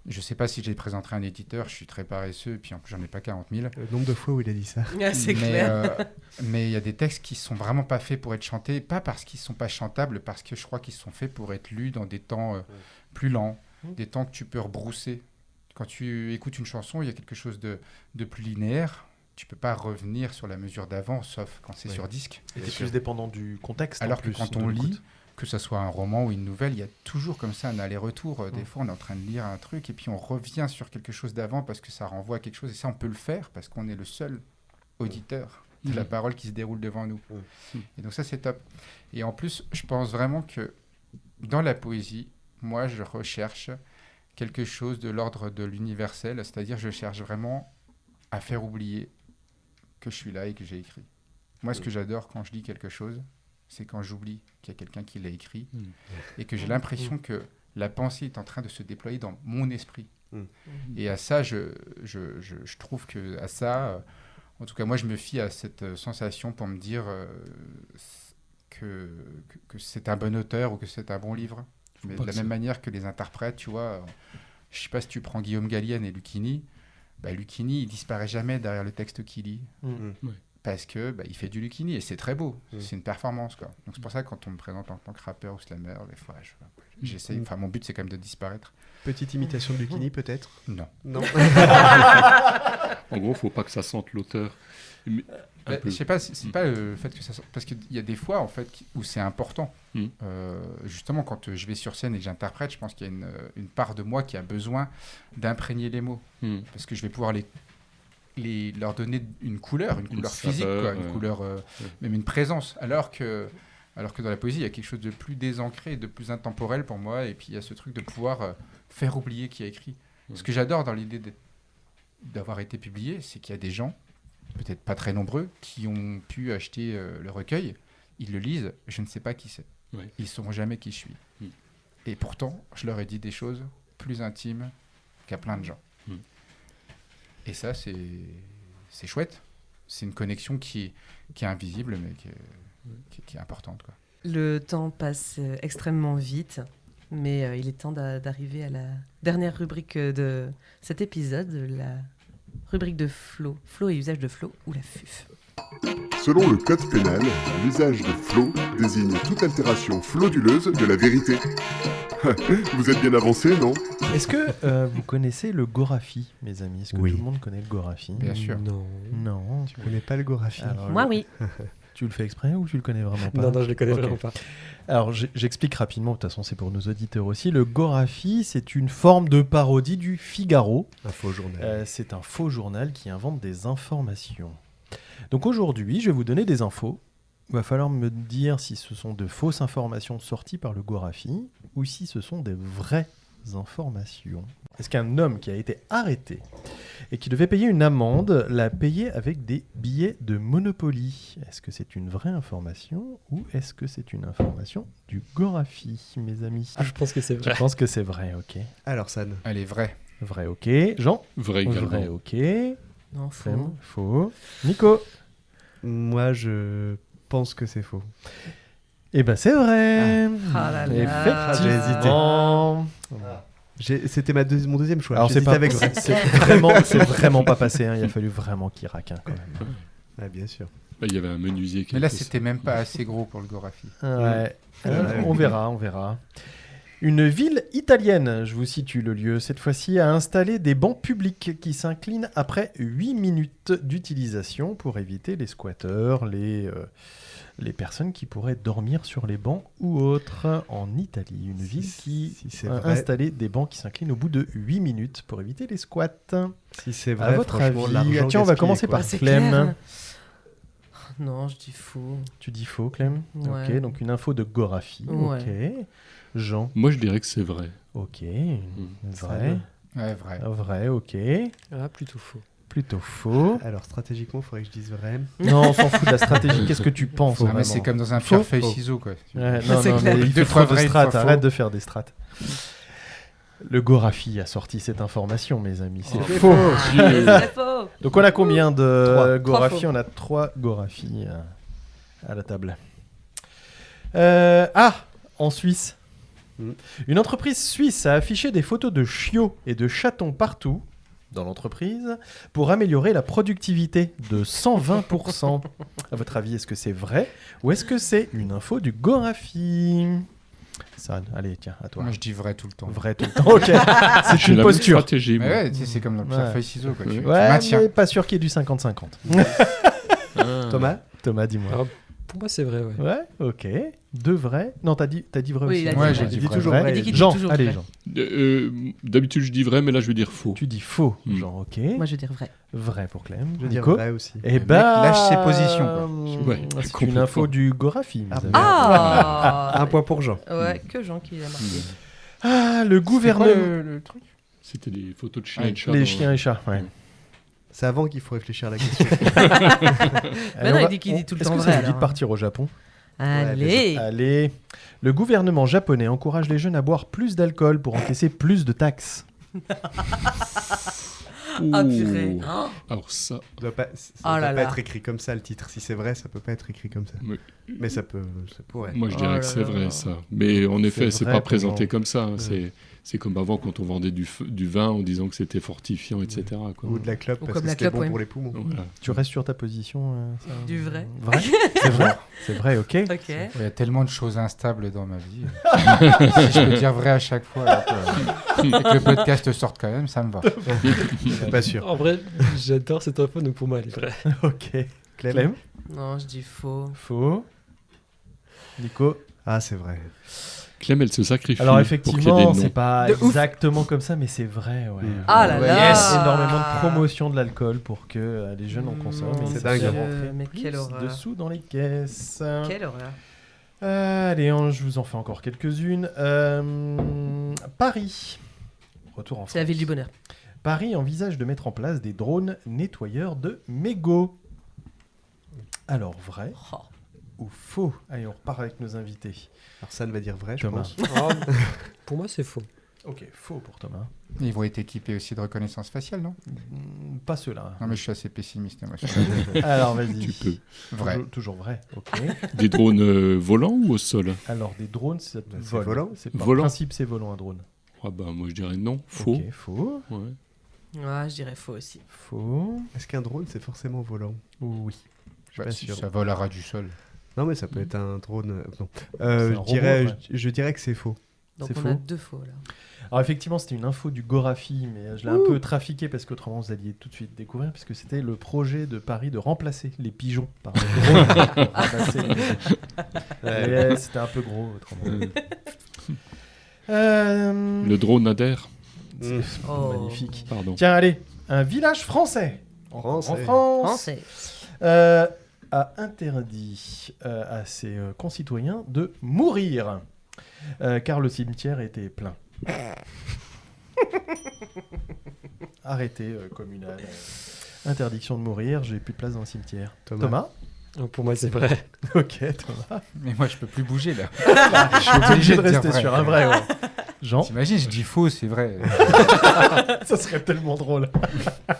Je ne sais pas si je les présenterai à un éditeur, je suis très paresseux, et puis en plus, j'en ai pas 40 000. Le nombre de fois où il a dit ça. C'est clair. Mais il y a des textes qui ne sont vraiment pas faits pour être chantés, pas parce qu'ils ne sont pas chantables, parce que je crois qu'ils sont faits pour être lus dans des temps plus lents, des temps que tu peux rebrousser. Quand tu écoutes une chanson, il y a quelque chose de plus linéaire. Tu ne peux pas revenir sur la mesure d'avant, sauf quand c'est sur disque. Et tu es plus dépendant du contexte. Alors que quand on lit... que ce soit un roman ou une nouvelle, il y a toujours comme ça un aller-retour. Des fois, on est en train de lire un truc et puis on revient sur quelque chose d'avant parce que ça renvoie à quelque chose. Et ça, on peut le faire parce qu'on est le seul auditeur de la parole qui se déroule devant nous. Et donc ça, c'est top. Et en plus, je pense vraiment que dans la poésie, moi, je recherche quelque chose de l'ordre de l'universel. C'est-à-dire, je cherche vraiment à faire oublier que je suis là et que j'ai écrit. Moi, ce que j'adore quand je lis quelque chose, c'est quand j'oublie qu'il y a quelqu'un qui l'a écrit et que j'ai l'impression que la pensée est en train de se déployer dans mon esprit. Et à ça, je trouve que à ça, en tout cas moi je me fie à cette sensation pour me dire que c'est un bon auteur ou que c'est un bon livre. Mais de la même manière que les interprètes, tu vois, je sais pas si tu prends Guillaume Gallienne et Lucchini, Lucchini il disparaît jamais derrière le texte qu'il lit. Parce que il fait du Lucchini et c'est très beau, c'est une performance quoi. Donc c'est pour ça que quand on me présente en tant que rappeur ou slammer, des fois j'essaye, mon but c'est quand même de disparaître. Petite imitation de Lucchini peut-être? Non. En gros, faut pas que ça sente l'auteur. Je sais pas, c'est pas le fait que ça sente, parce qu'il y a des fois en fait où c'est important. Justement quand je vais sur scène et que j'interprète, je pense qu'il y a une part de moi qui a besoin d'imprégner les mots, parce que je vais pouvoir leur donner une couleur physique, quoi, une couleur, même une présence, alors que dans la poésie, il y a quelque chose de plus désancré, de plus intemporel pour moi, et puis il y a ce truc de pouvoir faire oublier qui a écrit. Ce que j'adore dans l'idée d'avoir été publié, c'est qu'il y a des gens, peut-être pas très nombreux, qui ont pu acheter le recueil. Ils le lisent, je ne sais pas qui c'est. Ouais. Ils ne sauront jamais qui je suis. Et pourtant, je leur ai dit des choses plus intimes qu'à plein de gens. Et ça, c'est chouette. C'est une connexion qui est invisible, mais qui est importante, quoi. Le temps passe extrêmement vite, mais il est temps d'arriver à la dernière rubrique de cet épisode, la rubrique de Flo. Flo et usage de Flo ou la FUF. Selon le code pénal, l'usage de flot désigne toute altération frauduleuse de la vérité. Vous êtes bien avancé, non? Est-ce que vous connaissez le Gorafi, mes amis? Est-ce que Oui. tout le monde connaît le Gorafi? Bien sûr. Non. Tu connais pas le Gorafi? Alors, Moi, oui. Tu le fais exprès ou tu le connais vraiment pas? Non, je le connais Ok. vraiment pas. Alors, j'explique rapidement, de toute façon, c'est pour nos auditeurs aussi. Le Gorafi, c'est une forme de parodie du Figaro. Un faux journal. C'est un faux journal qui invente des informations. Donc aujourd'hui, je vais vous donner des infos. Il va falloir me dire si ce sont de fausses informations sorties par le Gorafi ou si ce sont des vraies informations. Est-ce qu'un homme qui a été arrêté et qui devait payer une amende l'a payé avec des billets de Monopoly? Est-ce que c'est une vraie information ou est-ce que c'est une information du Gorafi, mes amis? Je pense que c'est vrai. Je pense que c'est vrai, ok. Alors, San. Elle est vraie. Vrai, ok. Jean? Vrai également. Vrai, ok. Non, Clem, faux. faux. Nico? Moi, je pense que c'est faux. Eh ben c'est vrai. Ah là là. Effectivement. C'était mon deuxième choix. Alors c'est J'hésitais pas avec c'est vrai. c'est vraiment pas passé. Hein. Il a fallu vraiment qu'il raque quand même. Ah, bien sûr. Bah, il y avait un menuisier qui Mais là, était- c'était même pas assez gros pour le Gorafi. Ouais. Ouais. On verra. Une ville italienne, je vous situe le lieu, cette fois-ci a installé des bancs publics qui s'inclinent après 8 minutes d'utilisation pour éviter les squatteurs, les personnes qui pourraient dormir sur les bancs ou autres en Italie. Une ville qui Si c'est a vrai, installé des bancs qui s'inclinent au bout de 8 minutes pour éviter les squats. si c'est À vrai, votre franchement, avis, l'argent tiens, on va gaspillé, commencer quoi. par C'est Clem. clair. Non, je dis faux. Tu dis faux, Clem? Ouais. Ok, donc une info de Gorafi. Ouais. Ok. Jean? Moi, je dirais que c'est vrai. Ok. Ça Vrai. Ouais, vrai. Vrai, ok. Ah, plutôt faux. Plutôt faux. Alors, stratégiquement, il faudrait que je dise vrai. Non, on s'en fout de la stratégie. Qu'est-ce que tu penses Ah, mais vraiment? c'est comme dans un Faux. pierre feuille ciseaux, quoi. Ouais, non, C'est non, clair. mais il Deux fait fois trop de vrai, une strates. fois Arrête faux. de faire des strates. Le Gorafi a sorti cette information, mes amis. C'est Oh. faux. C'est faux. Donc on a combien de Trois. Gorafi? Trois faux. On a 3 Gorafi à la table. En Suisse. Mm. Une entreprise suisse a affiché des photos de chiots et de chatons partout dans l'entreprise pour améliorer la productivité de 120%. À votre avis, est-ce que c'est vrai ou est-ce que c'est une info du Gorafi? San, allez, tiens, à toi. Moi, je dis vrai tout le temps. Vrai tout le temps. Ok, c'est J'ai une la même posture. stratégie, Mais moi. ouais, tu sais, c'est comme dans le pierre Ouais. feuille ciseaux, quoi. Tu Ouais, maintiens. mais pas sûr qu'il y ait du 50-50. Ah. Thomas? Thomas, dis-moi. Alors, pour moi, c'est vrai, ouais. Ouais, ok. Deux vrais. Non, t'as dit vrai Oui, aussi. il a dit Ouais, vrai. j'ai dit Il dit vrai. toujours Vrai. vrai. Il dit qu'il dit Jean, toujours allez, vrai. Jean. D'habitude, je dis vrai, mais là, je vais dire faux. Tu dis faux, Mm. Jean, ok. Moi, je vais dire vrai. Vrai pour Clem. Je veux dire Nico. vrai aussi. Eh mec ben, lâche ses positions, quoi. Ouais, c'est une complètement. info du Gorafi. mes Ah, amis. Ah Un point pour Jean. Ouais, que Jean qui l'a marqué. Ah, le C'est quoi gouvernement. le truc? C'était des photos de chiens Ouais, et de chats. Les dans- chiens et chats, ouais. C'est avant qu'il faut réfléchir à la question. Allez, non, on il va- dit qu'il dit tout le Est-ce temps que vrai, ça vous dit de alors. partir au Japon? Allez. Allez. Le gouvernement japonais encourage les jeunes à boire plus d'alcool pour encaisser plus de taxes. Ah, Ouh. purée. Oh. Alors ça, Ça doit pas, ça Oh doit là pas là. être écrit comme ça, le titre. Si c'est vrai, ça peut pas être écrit comme ça. Oui. Mais ça pourrait. moi je Oh dirais là que c'est là. vrai ça. Mais en effet, c'est vrai pas pour présenté Jean. comme ça. hein. Ouais. C'est comme avant quand on vendait du vin en disant que c'était fortifiant, etc. quoi. Ou de la clope, Ou parce comme que la c'était clope, bon ouais. pour les poumons. Voilà. Tu restes sur ta position ça Du vrai. Vrai. C'est vrai. C'est vrai, ok. Ok. Il y a tellement de choses instables dans ma vie. Si je peux dire vrai à chaque fois, alors que, et que le podcast sorte quand même, ça me va. Pas sûr. En vrai, j'adore cette info, donc pour moi, elle est vraie. Ok. Clem. Clem. Non, je dis faux. Faux. Nico. Ah, c'est vrai. Clem, elle se sacrifie Alors pour qu'il y ait effectivement, des c'est noms. pas De ouf. exactement comme ça, mais c'est vrai. Ouais. Ah là Ouais, là. il y a énormément de promotion de l'alcool pour que les jeunes en consomment. Mon et C'est ça dingue. fait Dieu, rentrer mais plus quelle horreur. de sous dans les caisses. Quelle horreur. Allez, je vous en fais encore quelques-unes. Paris. Retour en C'est la France. ville du bonheur. Paris envisage de mettre en place des drones nettoyeurs de mégots. Alors, vrai ou faux? Allez, on repart avec nos invités. Alors San va dire vrai, Thomas. je pense. Ah, pour moi, c'est faux. Ok, faux pour Thomas. Ils vont être équipés aussi de reconnaissance faciale, non? Pas ceux-là. Non, mais je suis assez pessimiste. Moi, Alors, vas-y. Tu peux. Vrai. Toujours vrai, ok. Des drones volants ou au sol? Alors, des drones, ça Bah, c'est vole. volant. C'est par Volant. principe, c'est volant, un drone. Ah bah, moi je dirais non. Faux. Ok, faux. Ouais. Ouais, je dirais faux aussi. Faux. Est-ce qu'un drone, c'est forcément volant? Oui. Je suis pas Si sûr. ça vole à ras du sol. Non, mais ça peut être un drone. Non. un Je robot, dirais, ouais. je dirais que c'est faux. Donc C'est on a faux. 2 faux là. Alors effectivement, c'était une info du Gorafi, mais je l'ai un peu trafiqué parce qu'autrement vous alliez tout de suite découvrir, puisque c'était le projet de Paris de remplacer les pigeons par des drones pour remplacer les pigeons. Et, c'était un peu gros autrement. Le drone adhère. C'est Oh. magnifique. Pardon. Tiens, allez, un village français en Français. France Français. a interdit à ses concitoyens de mourir, car le cimetière était plein. Arrêté communal. Interdiction de mourir, j'ai plus de place dans le cimetière. Thomas? Pour moi, c'est vrai. Ok, Thomas. Mais moi, je peux plus bouger là. Je suis obligé de dire rester vrai. sur un vrai. Ouais. Jean? T'imagines, je dis faux, c'est vrai. Ça serait tellement drôle.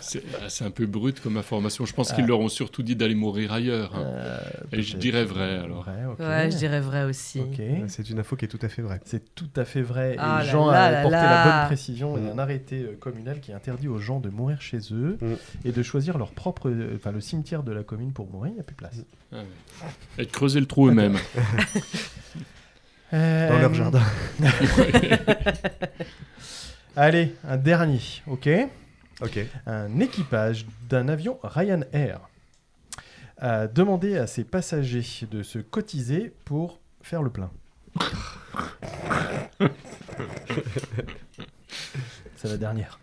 C'est un peu brut comme information. Je pense qu'ils leur ont surtout dit d'aller mourir ailleurs. Hein. Et je dirais vrai alors. Vrai, ok. Ouais, je dirais vrai aussi. Ok. C'est une info qui est tout à fait vraie. C'est tout à fait vrai. Ah et là Jean là a là apporté là. la bonne précision. Il y a un arrêté communal qui interdit aux gens de mourir chez eux et de choisir leur propre, enfin le cimetière de la commune pour mourir. Il n'y a plus de place. Ah ouais. Et de creuser le trou eux-mêmes. Dans leur jardin. Allez, un dernier, ok. Ok. Un équipage d'un avion Ryanair a demandé à ses passagers de se cotiser pour faire le plein. C'est la dernière.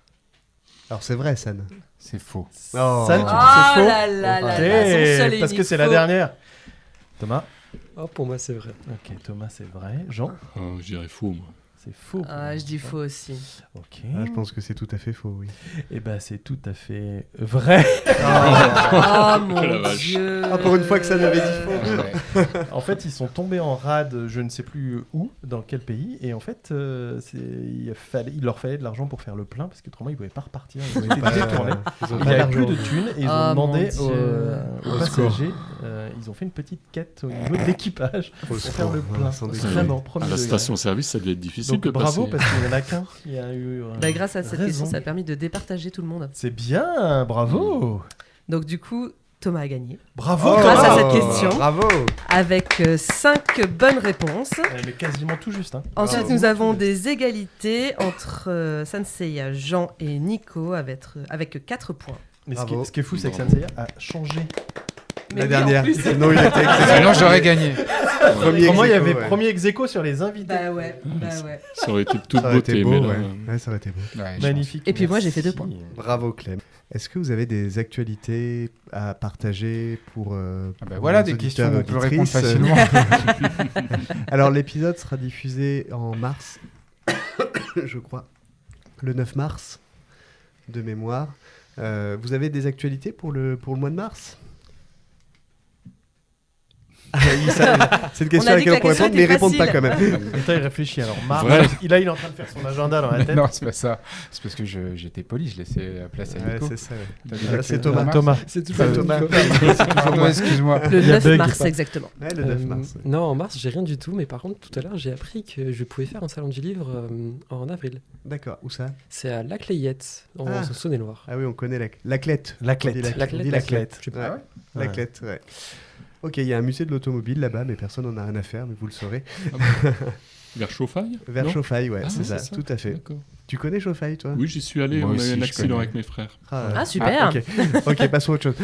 Alors c'est vrai, San. C'est faux. Oh. San, tu dis Oh c'est faux? là là là Ok, là, son seul et parce que unique c'est la faux. dernière. Thomas? Oh, pour moi, c'est vrai. Ok, Thomas, c'est vrai. Jean? Je dirais faux, moi. C'est faux. Ah, je dis faux aussi. Ok. Ah, je pense que c'est tout à fait faux, oui. Eh ben, c'est tout à fait vrai. Oh mon la vache. dieu. Ah, pour une fois que San avait dit faux. En fait, ils sont tombés en rade, je ne sais plus où, dans quel pays, et en fait, il leur fallait de l'argent pour faire le plein, parce qu'autrement, ils ne pouvaient pas repartir. Ils ont été détournés. Ils ont Il pas n'y avait d'argent. plus de thunes, et ils ont Ah, demandé mon Dieu. aux passagers, ils ont fait une petite quête au niveau de l'équipage pour faire le plein. Sans déconner. Vraiment, À premier la degré. station-service, ça devait être difficile Donc de bravo, passer. parce qu'il n'y en a qu'un qui a eu Bah, grâce à cette raison. question, ça a permis de départager tout le monde. C'est bien, bravo. Donc du coup, Thomas a gagné. Bravo, Oh, Grâce à Thomas. cette question. Bravo. Avec 5 bonnes réponses. Mais quasiment tout juste. Hein. Ensuite, Bravo. nous avons des égalités entre Sanseiya, Jean et Nico avec 4 points. Mais Bravo. ce qui est fou, c'est que Sanseiya a changé. Mais La oui, dernière. en plus. Sinon, il était excellent. Sinon, j'aurais gagné. Premier Pour moi, il y ex-aequo, avait ouais. premier ex-aequo sur les invités. Bah ouais, bah ouais. Ça aurait été de toute Ça aurait été beauté, beau, mais là, ouais. Ouais, ça aurait été beau. Ouais, je Magnifique. Et puis moi, j'ai merci. fait 2 points. Bravo, Clem. Est-ce que vous avez des actualités à partager pour Ah bah pour voilà nos des auditeurs questions et où on peut répondre auditrices facilement. Alors, l'épisode sera diffusé en mars, je crois, le 9 mars, de mémoire. Vous avez des actualités pour le mois de mars? C'est une question On à a dit laquelle on que peut la répondre, question mais ils était répondent pas facile. quand même. Attends, il réfléchit. Alors, Marc, Vrai. il est en train de faire son agenda dans la tête. Non, c'est pas ça. C'est parce que j'étais poli, je laissais la place à Ouais, Nico. c'est ça. ouais. T'as Ah, déjà c'est fait Thomas. Thomas. Thomas. C'est tout C'est Thomas. Pardon, excuse-moi. Le Il y a 9 bug. mars, exactement. Ouais, le 9 mars. ouais. Non, en mars, j'ai rien du tout, mais par contre, tout à l'heure, j'ai appris que je pouvais faire un salon du livre en avril. D'accord, où ça? C'est à La Clayette, en Ah. Saône-et-Loire. Ah oui, on connaît l'Aclette. L'Aclette. On dit L'Aclette. on dit l'Aclette. Je sais pas. Ouais, l'Aclette, ouais. Ok, il y a un musée de l'automobile là-bas, mais personne n'en a rien à faire, mais vous le saurez. Vers Chauffaille Vers Non Chauffaille, ouais, Ah, c'est ça, tout à fait. D'accord. Tu connais Chauffaille, toi? Oui, j'y suis allé, Moi on a aussi, eu un je accident connais. avec mes frères. Ah, super. ok, passons à autre chose.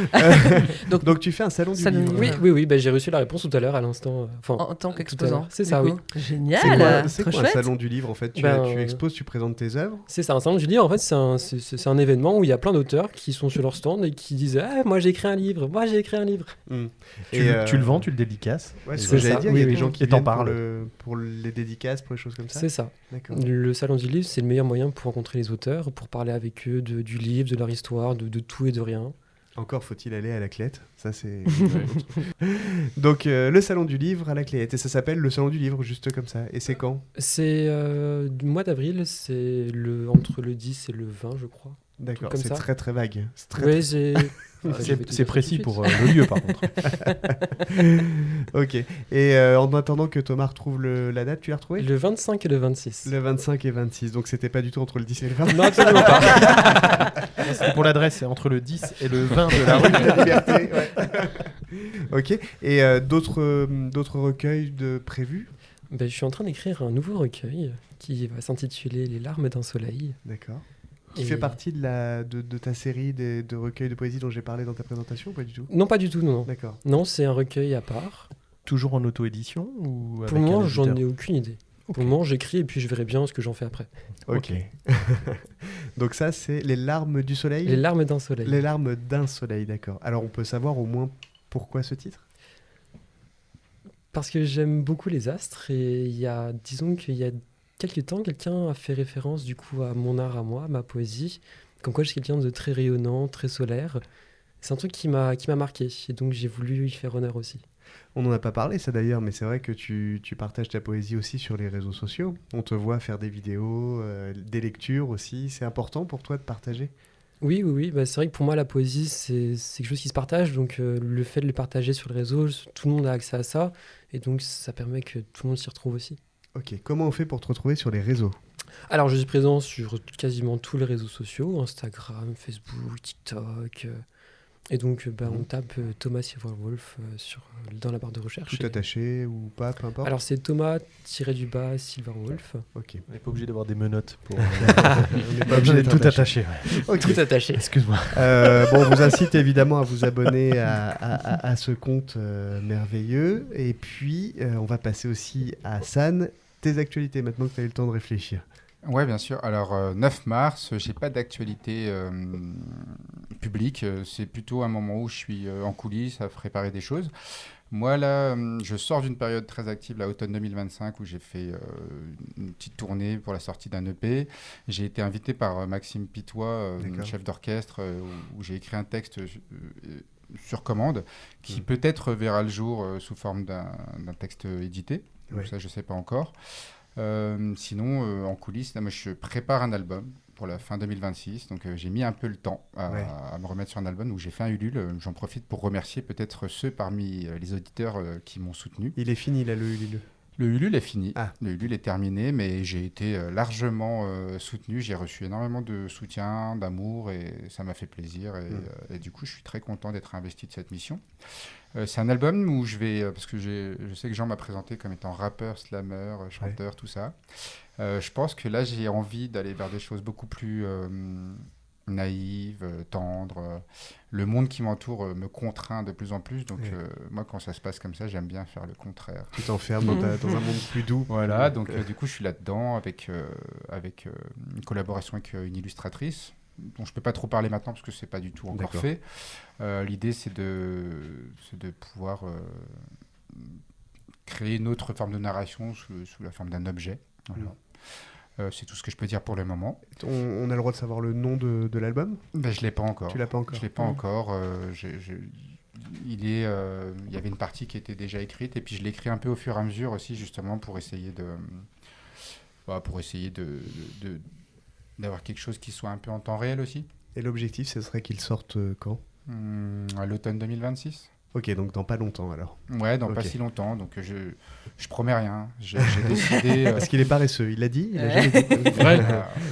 Donc tu fais un salon du Salon du livre. livre. Oui, bah, j'ai reçu la réponse tout à l'heure, à l'instant. Enfin, En tant tout à qu'exposant. l'heure. C'est du ça, coup. oui. Génial. C'est Trop quoi un chouette. salon du livre en fait? Tu Ben, exposes, tu présentes tes œuvres? C'est ça, un salon du livre, en fait, c'est un événement où il y a plein d'auteurs qui sont sur leur stand et qui disent Ah, moi j'ai écrit un livre, moi j'ai écrit un livre. Hmm. Tu le vends, tu le dédicaces. Ouais, c'est ce C'est que j'allais ça, dire, oui, il y a oui. des gens qui Et t'en viennent parles. pour les dédicaces. dédicaces, pour les choses comme ça. C'est ça. D'accord. Le salon du livre, c'est le meilleur moyen pour rencontrer les auteurs, pour parler avec eux du livre, de leur histoire, de tout et de rien. Encore faut-il aller à la Clette, ça c'est... Donc le salon du livre à la Clette, et ça s'appelle le salon du livre, juste comme ça. Et c'est quand ? C'est du mois d'avril, c'est entre le 10 et le 20, je crois. D'accord, comme c'est ça. très très vague. C'est très, Oui, C'est précis pour le lieu, par contre. Ok. Et en attendant que Thomas retrouve la date, tu l'as retrouvée ? Le 25 et le 26. Le 25 et 26, donc c'était pas du tout entre le 10 et le 20. Non, absolument pas. C'était pour l'adresse, c'est entre le 10 et le 20 de la rue de la Liberté. Ouais. Ok. Et d'autres recueils prévus ? Ben, je suis en train d'écrire un nouveau recueil qui va s'intituler Les larmes d'un soleil. D'accord. Qui Et- fait partie de ta série de recueils de poésie dont j'ai parlé dans ta présentation ou pas du tout ? Non, pas du tout, non. D'accord. Non, c'est un recueil à part. Toujours en auto-édition ou avec Pour le moment, un j'en ai éditeur aucune idée. Pour le moment, j'écris et puis je verrai bien ce que j'en fais après. Ok. Donc ça, c'est Les larmes du soleil ? Les larmes d'un soleil. Les larmes d'un soleil, d'accord. Alors on peut savoir au moins pourquoi ce titre ? Parce que j'aime beaucoup les astres et disons qu'il y a quelques temps, quelqu'un a fait référence du coup à mon art à moi, à ma poésie, comme quoi je suis quelqu'un de très rayonnant, très solaire. C'est un truc qui m'a marqué et donc j'ai voulu y faire honneur aussi. On n'en a pas parlé ça d'ailleurs, mais c'est vrai que tu partages ta poésie aussi sur les réseaux sociaux. On te voit faire des vidéos, des lectures aussi. C'est important pour toi de partager ? Oui. Bah, c'est vrai que pour moi, la poésie, c'est quelque chose qui se partage. Donc, le fait de le partager sur le réseau, tout le monde a accès à ça. Et donc, ça permet que tout le monde s'y retrouve aussi. Ok, comment on fait pour te retrouver sur les réseaux ? Alors, je suis présent sur quasiment tous les réseaux sociaux, Instagram, Facebook, TikTok. Et donc, on tape Thomas Silverwolf dans la barre de recherche. Tout attaché ou pas, peu importe ? Alors, c'est Thomas-du-bas Silverwolf. Ok. On n'est pas obligé d'avoir des menottes pour... On n'est pas obligé d'être tout attaché. Ok. Tout attaché. Excuse-moi. Bon, on vous incite évidemment à vous abonner à ce compte merveilleux. Et puis, on va passer aussi à San, tes actualités, maintenant que tu as eu le temps de réfléchir. Ouais, bien sûr. Alors, 9 mars, j'ai pas d'actualité publique. C'est plutôt un moment où je suis en coulisses à préparer des choses. Moi, là, je sors d'une période très active, la automne 2025, où j'ai fait une petite tournée pour la sortie d'un EP. J'ai été invité par Maxime Pitois, chef d'orchestre, où j'ai écrit un texte sur commande, qui peut-être verra le jour sous forme d'un texte édité. Donc ça, je sais pas encore. Sinon, en coulisses, là, moi, je prépare un album pour la fin 2026. Donc, j'ai mis un peu le temps à me remettre sur un album où j'ai fait un Ulule. J'en profite pour remercier peut-être ceux parmi les auditeurs qui m'ont soutenu. Il est fini, là, le Ulule. Le Ulule est fini. Ah. Le Ulule est terminé, mais j'ai été largement soutenu. J'ai reçu énormément de soutien, d'amour, et ça m'a fait plaisir. Et du coup, je suis très content d'être investi de cette mission. C'est un album où je vais... parce que je sais que Jean m'a présenté comme étant rappeur, slammer, chanteur, tout ça. Je pense que là, j'ai envie d'aller vers des choses beaucoup plus naïves, tendres. Le monde qui m'entoure me contraint de plus en plus. Donc, moi, quand ça se passe comme ça, j'aime bien faire le contraire. Tu t'enfermes dans un monde plus doux. Voilà, donc du coup, je suis là-dedans avec une collaboration avec une illustratrice dont je ne peux pas trop parler maintenant parce que ce n'est pas du tout encore fait. L'idée, c'est de pouvoir créer une autre forme de narration sous la forme d'un objet. Voilà. C'est tout ce que je peux dire pour le moment. On a le droit de savoir le nom de l'album ? Je ne l'ai pas encore. Tu l'as pas encore ? Je ne l'ai pas encore. Il y avait une partie qui était déjà écrite et puis je l'écris un peu au fur et à mesure aussi justement pour essayer d'avoir quelque chose qui soit un peu en temps réel aussi. Et l'objectif, ce serait qu'il sorte quand ? À l'automne 2026. Ok, donc dans pas longtemps alors. Ouais, dans pas si longtemps, donc je promets rien. J'ai décidé... Parce qu'il est paresseux, il l'a dit, il a jamais dit.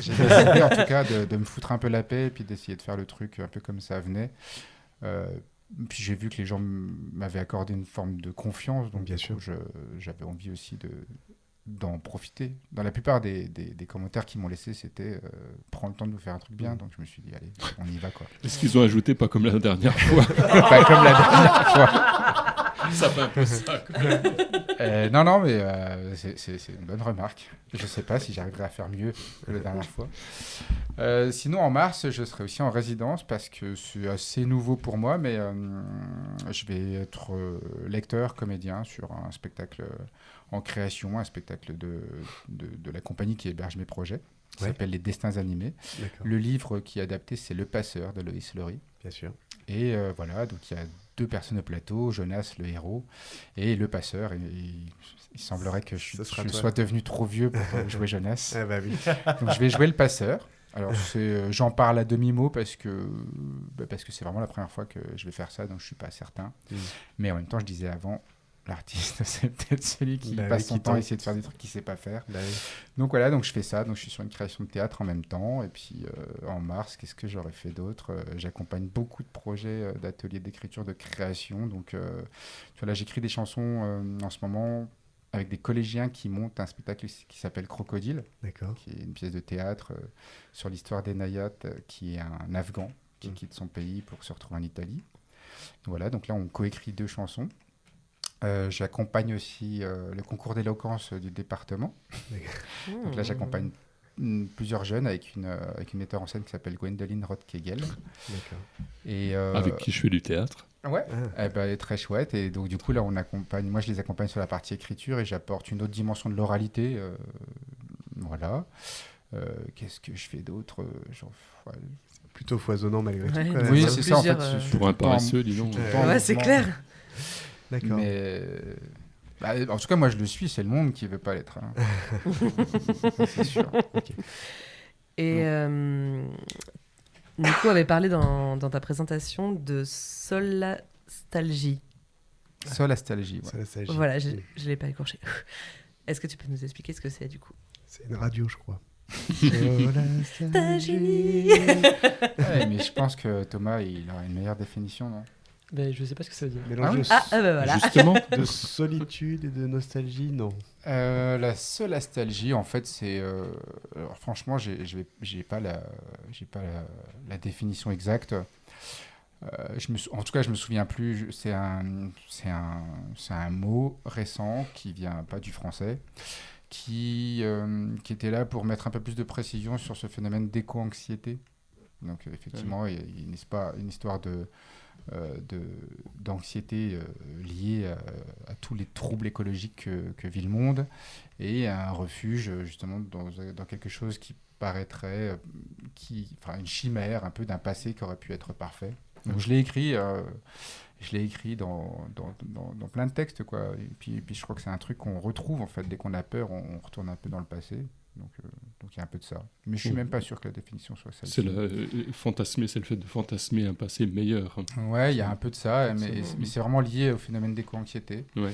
J'ai décidé en tout cas de me foutre un peu la paix et puis d'essayer de faire le truc un peu comme ça venait. Puis j'ai vu que les gens m'avaient accordé une forme de confiance, donc bien sûr, j'avais envie aussi d'en profiter. Dans la plupart des commentaires qu'ils m'ont laissé, c'était prends le temps de nous faire un truc bien. Donc je me suis dit allez, on y va quoi. Est-ce qu'ils ont ajouté pas comme la dernière fois? Pas comme la dernière fois. Ça fait un peu ça. Quoi. Non, mais c'est une bonne remarque. Je ne sais pas si j'arriverai à faire mieux que la dernière fois. Sinon, en mars, je serai aussi en résidence parce que c'est assez nouveau pour moi, mais je vais être lecteur, comédien sur un spectacle en création, un spectacle de la compagnie qui héberge mes projets, qui s'appelle Les Destins Animés. D'accord. Le livre qui est adapté, c'est Le Passeur de Loïs Laurie. Bien sûr. Et voilà, donc il y a 2 personnes au plateau, Jonas, le héros, et le passeur. Et il semblerait que je sois devenu trop vieux pour jouer Jonas. Ah bah oui. Donc je vais jouer le passeur. Alors j'en parle à demi-mot parce que c'est vraiment la première fois que je vais faire ça, donc je suis pas certain. Mais en même temps, je disais avant, l'artiste, c'est peut-être celui qui passe son temps à essayer de faire des trucs qu'il sait pas faire. Donc voilà, donc je fais ça. Donc je suis sur une création de théâtre en même temps. Et puis en mars, qu'est-ce que j'aurais fait d'autre ? J'accompagne beaucoup de projets d'ateliers d'écriture, de création. Donc tu vois, là, j'écris des chansons en ce moment avec des collégiens qui montent un spectacle qui s'appelle Crocodile, qui est une pièce de théâtre sur l'histoire d'Enayat, qui est un Afghan qui quitte son pays pour se retrouver en Italie. Voilà, donc là, on coécrit 2 chansons. J'accompagne aussi le concours d'éloquence du département. Donc là, j'accompagne plusieurs jeunes avec une metteur en scène qui s'appelle Gwendoline Roth-Kegel. Et avec qui je fais du théâtre. Ouais, elle est très chouette. Et donc, du coup, là, moi, je les accompagne sur la partie écriture et j'apporte une autre dimension de l'oralité. Voilà. Qu'est-ce que je fais d'autre Plutôt foisonnant malgré tout. Quand même. Oui, c'est ça, en fait. Pour un paresseux, dis donc. Ouais, c'est clair. D'accord. Mais en tout cas, moi, je le suis. C'est le monde qui veut pas l'être. Hein. Ça, c'est sûr. Okay. Et Nico avait parlé dans ta présentation de solastalgie. Solastalgie. Voilà, je l'ai pas écorché. Est-ce que tu peux nous expliquer ce que c'est du coup ? C'est une radio, je crois. Solastalgie. Ouais, mais je pense que Thomas, il aura une meilleure définition, non ? Ben, je sais pas ce que ça veut dire. Mélange bah voilà. Justement. de solitude et de nostalgie, non. La solastalgie, en fait, c'est... alors, franchement, j'ai pas la définition exacte. En tout cas, je me souviens plus. C'est un mot récent qui vient pas du français, qui était là pour mettre un peu plus de précision sur ce phénomène d'éco-anxiété. Donc, effectivement, il y a une histoire d'anxiété liée à tous les troubles écologiques que vit le monde et à un refuge justement dans quelque chose qui paraîtrait une chimère un peu d'un passé qui aurait pu être parfait. Donc je l'ai écrit dans plein de textes, quoi. Et puis je crois que c'est un truc qu'on retrouve en fait dès qu'on a peur, on retourne un peu dans le passé. Donc il y a un peu de ça. Mais je suis même pas sûr que la définition soit celle-ci. Fantasmer, c'est le fait de fantasmer un passé meilleur. Ouais, il y a un peu de ça, mais c'est vraiment lié au phénomène d'éco-anxiété. Ouais.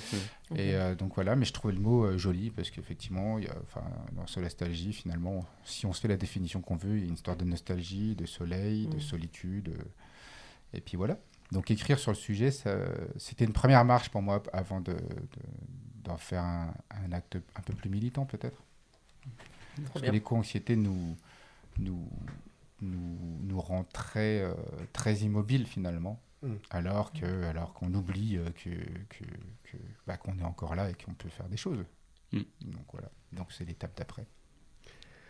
Et donc voilà, mais je trouvais le mot joli parce qu'effectivement, dans solastalgie, finalement, si on se fait la définition qu'on veut, il y a une histoire de nostalgie, de soleil, de solitude. Et puis voilà. Donc écrire sur le sujet, c'était une première marche pour moi avant d'en faire un acte un peu plus militant peut-être. Parce que l'éco-anxiété nous rend très immobiles finalement, alors qu'on oublie qu'on est encore là et qu'on peut faire des choses. Donc voilà, donc c'est l'étape d'après.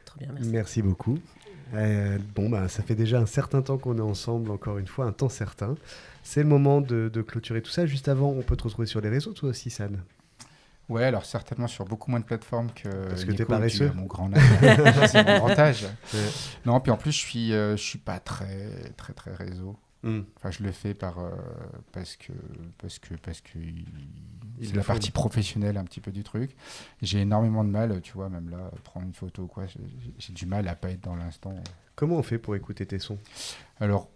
Très bien, merci. Merci beaucoup. Ça fait déjà un certain temps qu'on est ensemble, encore une fois, un temps certain. C'est le moment de clôturer tout ça. Juste avant, on peut te retrouver sur les réseaux, toi aussi, San. Ouais, alors certainement sur beaucoup moins de plateformes que parce que Nico, t'es paresseux. Mon grand âge. C'est mon grand âge. Ouais. Non, puis en plus je suis pas très réseau. Enfin, je le fais parce que c'est la partie professionnelle un petit peu du truc. J'ai énormément de mal, tu vois, même là, prendre une photo ou quoi, j'ai du mal à pas être dans l'instant. Comment on fait pour écouter tes sons ? Alors,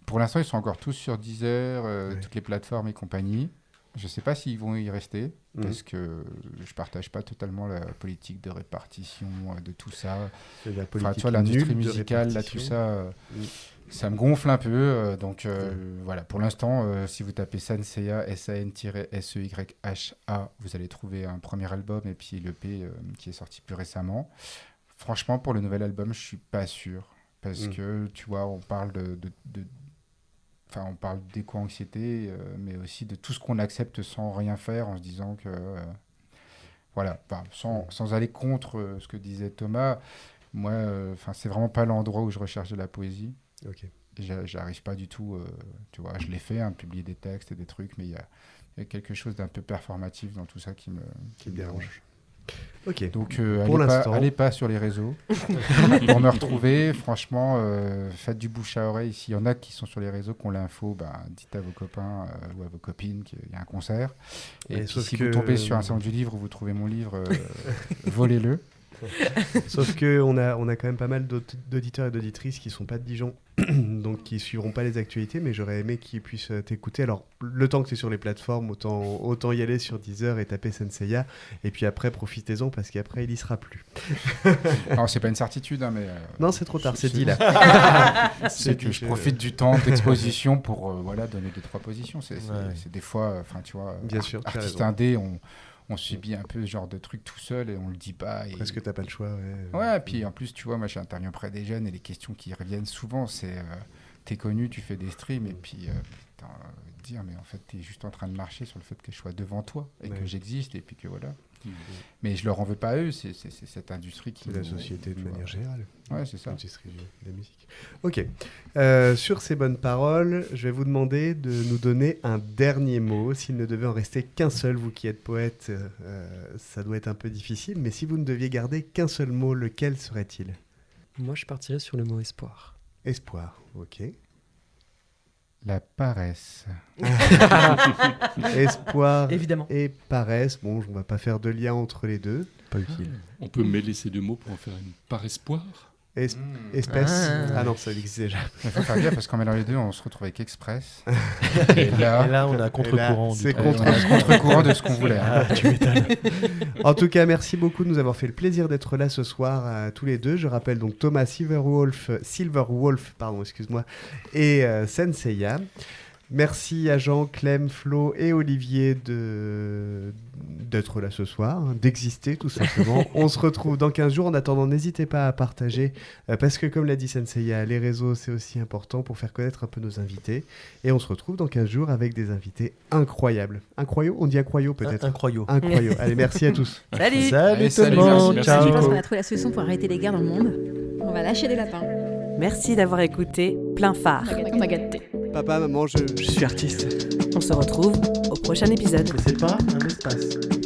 pour l'instant, ils sont encore tous sur Deezer, toutes les plateformes et compagnie. Je ne sais pas s'ils vont y rester, parce que je ne partage pas totalement la politique de répartition de tout ça. La politique tu vois, l'industrie musicale, là, tout ça, ça me gonfle un peu. Donc voilà, pour l'instant, si vous tapez Sanseyha, SAN-SEYHA, vous allez trouver un premier album et puis l'EP qui est sorti plus récemment. Franchement, pour le nouvel album, je ne suis pas sûr. Parce que, tu vois, on parle enfin, on parle d'éco-anxiété, mais aussi de tout ce qu'on accepte sans rien faire, en se disant que, voilà, enfin, sans aller contre ce que disait Thomas, moi, enfin, c'est vraiment pas l'endroit où je recherche de la poésie. Ok. Et j'arrive pas du tout, tu vois, je l'ai fait, publier des textes et des trucs, mais il y a quelque chose d'un peu performatif dans tout ça qui me dérange. Ok. Donc, Pour l'instant, allez pas sur les réseaux. Pour me retrouver, franchement, faites du bouche à oreille. S'il y en a qui sont sur les réseaux, qui ont l'info, dites à vos copains ou à vos copines qu'il y a un concert. Et puis, si vous tombez sur un salon du livre où vous trouvez mon livre, volez-le. Sauf qu'on a quand même pas mal d'auditeurs et d'auditrices qui sont pas de Dijon, donc qui suivront pas les actualités, mais j'aurais aimé qu'ils puissent t'écouter. Alors, le temps que tu es sur les plateformes, autant y aller sur Deezer et taper Senseiya, et puis après, profitez-en, parce qu'après, il y sera plus. Alors, c'est pas une certitude, hein, mais... non, c'est trop tard, c'est dit, là. C'est que je profite du temps d'exposition pour donner 2-3 positions. C'est des fois, enfin, tu vois, bien sûr, artiste indé, on subit un peu ce genre de truc tout seul et on le dit pas. Parce que t'as pas le choix, ouais. Puis en plus, tu vois, moi j'interviens auprès des jeunes et les questions qui reviennent souvent, c'est t'es connu, tu fais des streams et puis dire, mais en fait, t'es juste en train de marcher sur le fait que je sois devant toi et que j'existe et puis que voilà. Mais je leur en veux pas à eux, c'est cette industrie qui... C'est la société de manière générale. Ouais, c'est ça. L'industrie de la musique. Ok. Sur ces bonnes paroles, je vais vous demander de nous donner un dernier mot. S'il ne devait en rester qu'un seul, vous qui êtes poète, ça doit être un peu difficile, mais si vous ne deviez garder qu'un seul mot, lequel serait-il ? Moi, je partirais sur le mot espoir. Espoir, ok. La paresse. Espoir Évidemment. Et paresse. Bon, on va pas faire de lien entre les deux. Pas utile. On peut mêler ces deux mots pour en faire une par-espoir. Espèce. Ah non, ça existe déjà. Il faut faire gaffe parce qu'en mêlant les deux, on se retrouve avec Express. Et là, on a contre-courant. C'est contre-courant de ce qu'on voulait. Ah, tu m'étonnes. En tout cas, merci beaucoup de nous avoir fait le plaisir d'être là ce soir à tous les deux. Je rappelle donc Thomas Silverwolf, et Senseiya. Merci à Jean, Clem, Flo et Olivier d'être là ce soir, d'exister tout simplement. On se retrouve dans 15 jours. En attendant, n'hésitez pas à partager parce que comme l'a dit Senseiya, les réseaux c'est aussi important pour faire connaître un peu nos invités. Et on se retrouve dans 15 jours avec des invités incroyables. Incroyaux ? On dit incroyaux peut-être ? Incroyaux. Allez, merci à tous. Salut. Salut tout le monde. Merci. Ciao. Je pense qu'on a trouvé la solution pour arrêter les guerres dans le monde. On va lâcher des lapins. Merci d'avoir écouté Plein Phare. On a gâté. Papa, maman, je Je suis artiste. On se retrouve au prochain épisode. C'est pas un espace.